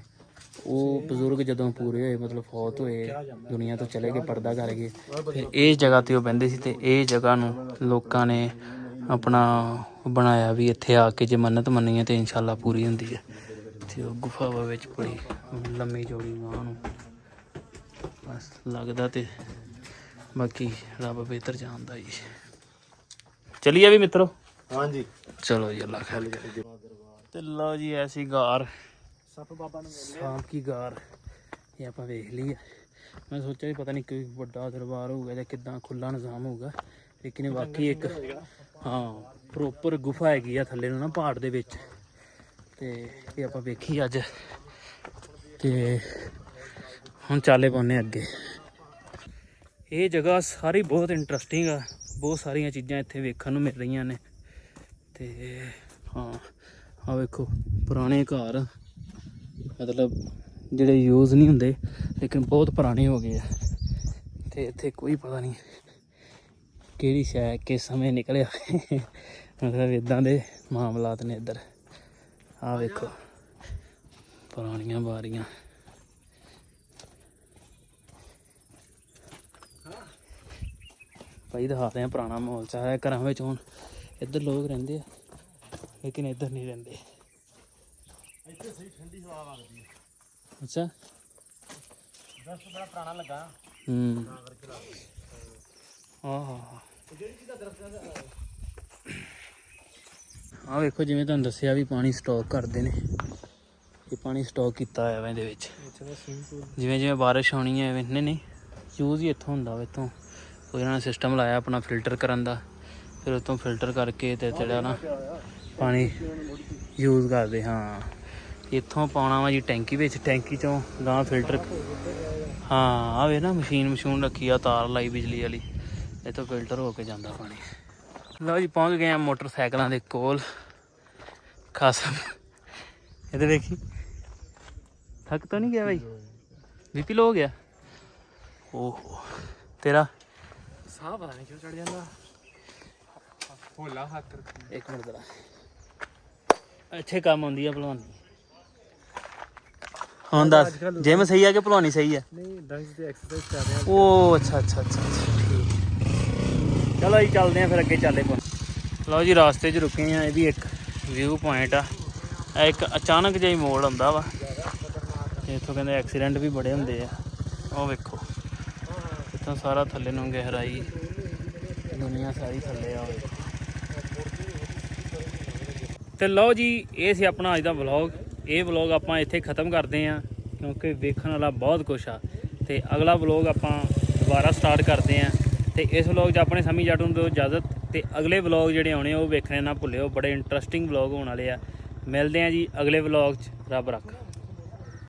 ਉਹ ਬਜ਼ੁਰਗ ਜਦੋਂ ਪੂਰੇ ਹੋਏ, ਮਤਲਬ ਫੌਤ ਹੋਏ, ਦੁਨੀਆ ਤੋਂ ਚਲੇ ਗਏ, ਪਰਦਾ ਕਰ ਗਏ, ਫਿਰ ਇਸ ਜਗ੍ਹਾ ਤੇ ਉਹ ਬਹਿੰਦੇ ਸੀ। ਤੇ ਇਹ ਜਗ੍ਹਾ ਨੂੰ ਲੋਕਾਂ ਨੇ ਆਪਣਾ ਬਣਾਇਆ ਵੀ ਇੱਥੇ ਆ ਕੇ ਜੇ ਮੰਨਤ ਮੰਨੀ ਹੈ ਤੇ ਇਨਸ਼ਾਅੱਲਾ ਪੂਰੀ ਹੁੰਦੀ ਹੈ। ਤੇ ਉਹ ਗੁਫਾਵਾਂ ਵਿੱਚ ਬੜੀ ਲੰਮੀ ਚੌੜੀ ਗਾਂ ਨੂੰ ਬਸ ਲੱਗਦਾ, ਤੇ ਬਾਕੀ ਰੱਬ ਬਿਹਤਰ ਜਾਣਦਾ ਜੀ। ਚਲੀਏ ਵੀ ਮਿੱਤਰੋ। ਹਾਂਜੀ ਚਲੋ ਜੀ, ਅੱਲਾ ਖੈਰ। ਤੇ ਲਓ ਜੀ, ਐਸੀ ਗਾਰ ਸੱਪ ਬਾਬਾ ਨੂੰ सांप की गार ये ਆਪਾਂ ਵੇਖ ਲਈ ਹੈ। ਮੈਂ ਸੋਚਿਆ ਵੀ ਪਤਾ ਨਹੀਂ ਕੋਈ ਵੱਡਾ ਦਰਬਾਰ ਹੋਊਗਾ ਜਾਂ ਕਿੱਦਾਂ ਖੁੱਲਾ ਨਿਜ਼ਾਮ ਹੋਊਗਾ, ਲੇਕਿਨ ਬਾਕੀ ਇੱਕ ਹਾਂ ਪ੍ਰੋਪਰ ਗੁਫਾ ਹੈਗੀ ਆ ਥੱਲੇ ਨੂੰ ਨਾ ਪਹਾੜ ਦੇ ਵਿੱਚ। ਤੇ ਇਹ ਆਪਾਂ ਵੇਖੀ ਅੱਜ, ਤੇ ਹੁਣ ਚਾਲੇ ਪਾਉਂਦੇ ਅੱਗੇ। ਇਹ ਜਗ੍ਹਾ ਸਾਰੀ ਬਹੁਤ ਇੰਟਰਸਟਿੰਗ ਆ, ਬਹੁਤ ਸਾਰੀਆਂ ਚੀਜ਼ਾਂ ਇੱਥੇ ਵੇਖਣ ਨੂੰ ਮਿਲ ਰਹੀਆਂ ਨੇ। ਤੇ ਹਾਂ ਆ ਵੇਖੋ ਪੁਰਾਣੇ ਘਰ, ਮਤਲਬ ਜਿਹੜੇ ਯੂਜ਼ ਨਹੀਂ ਹੁੰਦੇ ਲੇਕਿਨ ਬਹੁਤ ਪੁਰਾਣੇ ਹੋ ਗਏ ਆ। ਤੇ ਇੱਥੇ ਕੋਈ ਪਤਾ ਨਹੀਂ ਕਿਹੜੀ ਸ਼ੈ ਕਿਸ ਸਮੇਂ ਨਿਕਲਿਆ, ਮਤਲਬ ਇੱਦਾਂ ਦੇ ਮਾਮਲਾਤ ਨੇ ਇੱਧਰ। ਆਹ ਵੇਖੋ ਪੁਰਾਣੀਆਂ ਬਾਰੀਆਂ, ਭਾਈ ਦਿਖਾਦੇ ਆ ਪੁਰਾਣਾ ਮਾਹੌਲ ਚ ਹੈ ਘਰਾਂ ਵਿੱਚ। ਹੁਣ ਇੱਧਰ ਲੋਕ ਰਹਿੰਦੇ ਆ ਲੇਕਿਨ ਇੱਧਰ ਨਹੀਂ ਰਹਿੰਦੇ। ਇੱਥੇ ਸਹੀ ਠੰਡੀ ਹਵਾ ਵਗਦੀ ਹੈ। ਅੱਛਾ, ਦਸਤ ਬੜਾ ਪੁਰਾਣਾ ਲੱਗਾ। ਆਹ ਵੇਖੋ ਜਿਵੇਂ ਤੁਹਾਨੂੰ ਦੱਸਿਆ ਵੀ ਪਾਣੀ ਸਟਾਕ ਕਰਦੇ ਨੇ, ਇਹ ਪਾਣੀ ਸਟਾਕ ਕੀਤਾ ਹੋਇਆ ਵਾ ਇਹਦੇ ਵਿੱਚ। ਜਿਵੇਂ ਜਿਵੇਂ ਬਾਰਿਸ਼ ਆਉਣੀ ਹੈ ਐਵੇਂ ਨਹੀਂ ਯੂਜ਼ ਹੀ ਇੱਥੋਂ ਹੁੰਦਾ ਵਾ। ਇੱਥੋਂ ਕੋਈ ਇਹਨਾਂ ਨੇ ਸਿਸਟਮ ਲਾਇਆ ਆਪਣਾ ਫਿਲਟਰ ਕਰਨ ਦਾ, ਫਿਰ ਉੱਥੋਂ ਫਿਲਟਰ ਕਰਕੇ ਤੇ ਜਿਹੜਾ ਨਾ ਪਾਣੀ ਯੂਜ਼ ਕਰਦੇ। ਹਾਂ ਇੱਥੋਂ ਪਾਉਣਾ ਵਾ ਜੀ ਟੈਂਕੀ ਵਿੱਚ, ਟੈਂਕੀ ਚੋਂ ਗਾਂ ਫਿਲਟਰ। ਹਾਂ ਆਵੇ ਨਾ ਮਸ਼ੀਨ ਰੱਖੀ ਆ, ਤਾਰ ਲਾਈ ਬਿਜਲੀ ਵਾਲੀ, ਇੱਥੋਂ ਫਿਲਟਰ ਹੋ ਕੇ ਜਾਂਦਾ ਪਾਣੀ। ਲਓ ਜੀ ਪਹੁੰਚ ਗਏ ਆ ਮੋਟਰਸਾਈਕਲਾਂ ਦੇ ਕੋਲ। ਖਾਸ ਇਹਦੇ ਵੇਖੀ ਥੱਕ ਤਾਂ ਨਹੀਂ ਗਿਆ ਬਾਈ? ਬੀਪੀ ਲੋ ਹੋ ਗਿਆ? ਓਹੋ ਤੇਰਾ ਸਾਹ ਪਤਾ ਨਹੀਂ ਕਿਉਂ ਚੜ ਜਾਂਦਾ। ਹੋਲਾ ਹੱਥ ਇੱਕ ਮਿੰਟ ਜਰਾ, ਇੱਥੇ ਕੰਮ ਆਉਂਦੀ ਆ ਭਲਵਾਨੀ। ਹਾਂ ਦੱਸ, ਜਿਮ ਸਹੀ ਆ ਕਿ ਭਲਵਾਨੀ ਸਹੀ ਆ? ਨਹੀਂ ਡੰਗ ਤੇ ਐਕਸਰਸਾਈਜ਼ ਕਰ ਰਿਹਾ। ਉਹ ਅੱਛਾ ਠੀਕ। ਚਲੋ ਜੀ ਚੱਲਦੇ ਆ ਫਿਰ ਅੱਗੇ, ਚੱਲੇ ਪਾ। ਲਓ ਜੀ ਰਾਸਤੇ 'ਚ ਰੁਕੇ ਆ, ਇਹ ਵੀ ਇੱਕ ਵਿਊ ਪੁਆਇੰਟ ਆ। ਇਹ ਇੱਕ ਅਚਾਨਕ ਜਿਹਾ ਹੀ ਮੋੜ ਆਉਂਦਾ ਵਾ, ਇੱਥੋਂ ਕਹਿੰਦੇ ਐਕਸੀਡੈਂਟ ਵੀ ਬੜੇ ਹੁੰਦੇ ਆ। ਉਹ ਵੇਖੋ ਇੱਥੋਂ ਸਾਰਾ ਥੱਲੇ ਨੂੰ ਗਹਿਰਾਈ, ਦੁਨੀਆ ਸਾਰੀ ਥੱਲੇ ਆ। ਤੇ ਲਓ ਜੀ ਇਹ ਸੀ ਆਪਣਾ ਅੱਜ ਦਾ ਵਲੌਗ। ਇਹ ਵਲੌਗ ਆਪਾਂ ਇੱਥੇ ਖ਼ਤਮ ਕਰਦੇ ਹਾਂ ਕਿਉਂਕਿ ਵੇਖਣ ਵਾਲਾ ਬਹੁਤ ਕੁਛ ਆ। ਤੇ ਅਗਲਾ ਵਲੌਗ ਆਪਾਂ ਦੁਬਾਰਾ ਸਟਾਰਟ ਕਰਦੇ ਹਾਂ। ਤੇ ਇਸ ਵਲੌਗ 'ਚ ਆਪਣੇ ਸਮੀ ਜੱਟ ਨੂੰ ਦਿਓ ਇਜਾਜ਼ਤ। ਤੇ ਅਗਲੇ ਵਲੌਗ ਜਿਹੜੇ ਆਉਣੇ ਉਹ ਵੇਖਣੇ ਨਾ ਭੁੱਲਿਓ, ਬੜੇ ਇੰਟਰਸਟਿੰਗ ਵਲੌਗ ਹੋਣ ਵਾਲੇ ਆ। ਮਿਲਦੇ ਹਾਂ ਜੀ ਅਗਲੇ ਵਲੌਗ 'ਚ, ਰੱਬ ਰੱਖ।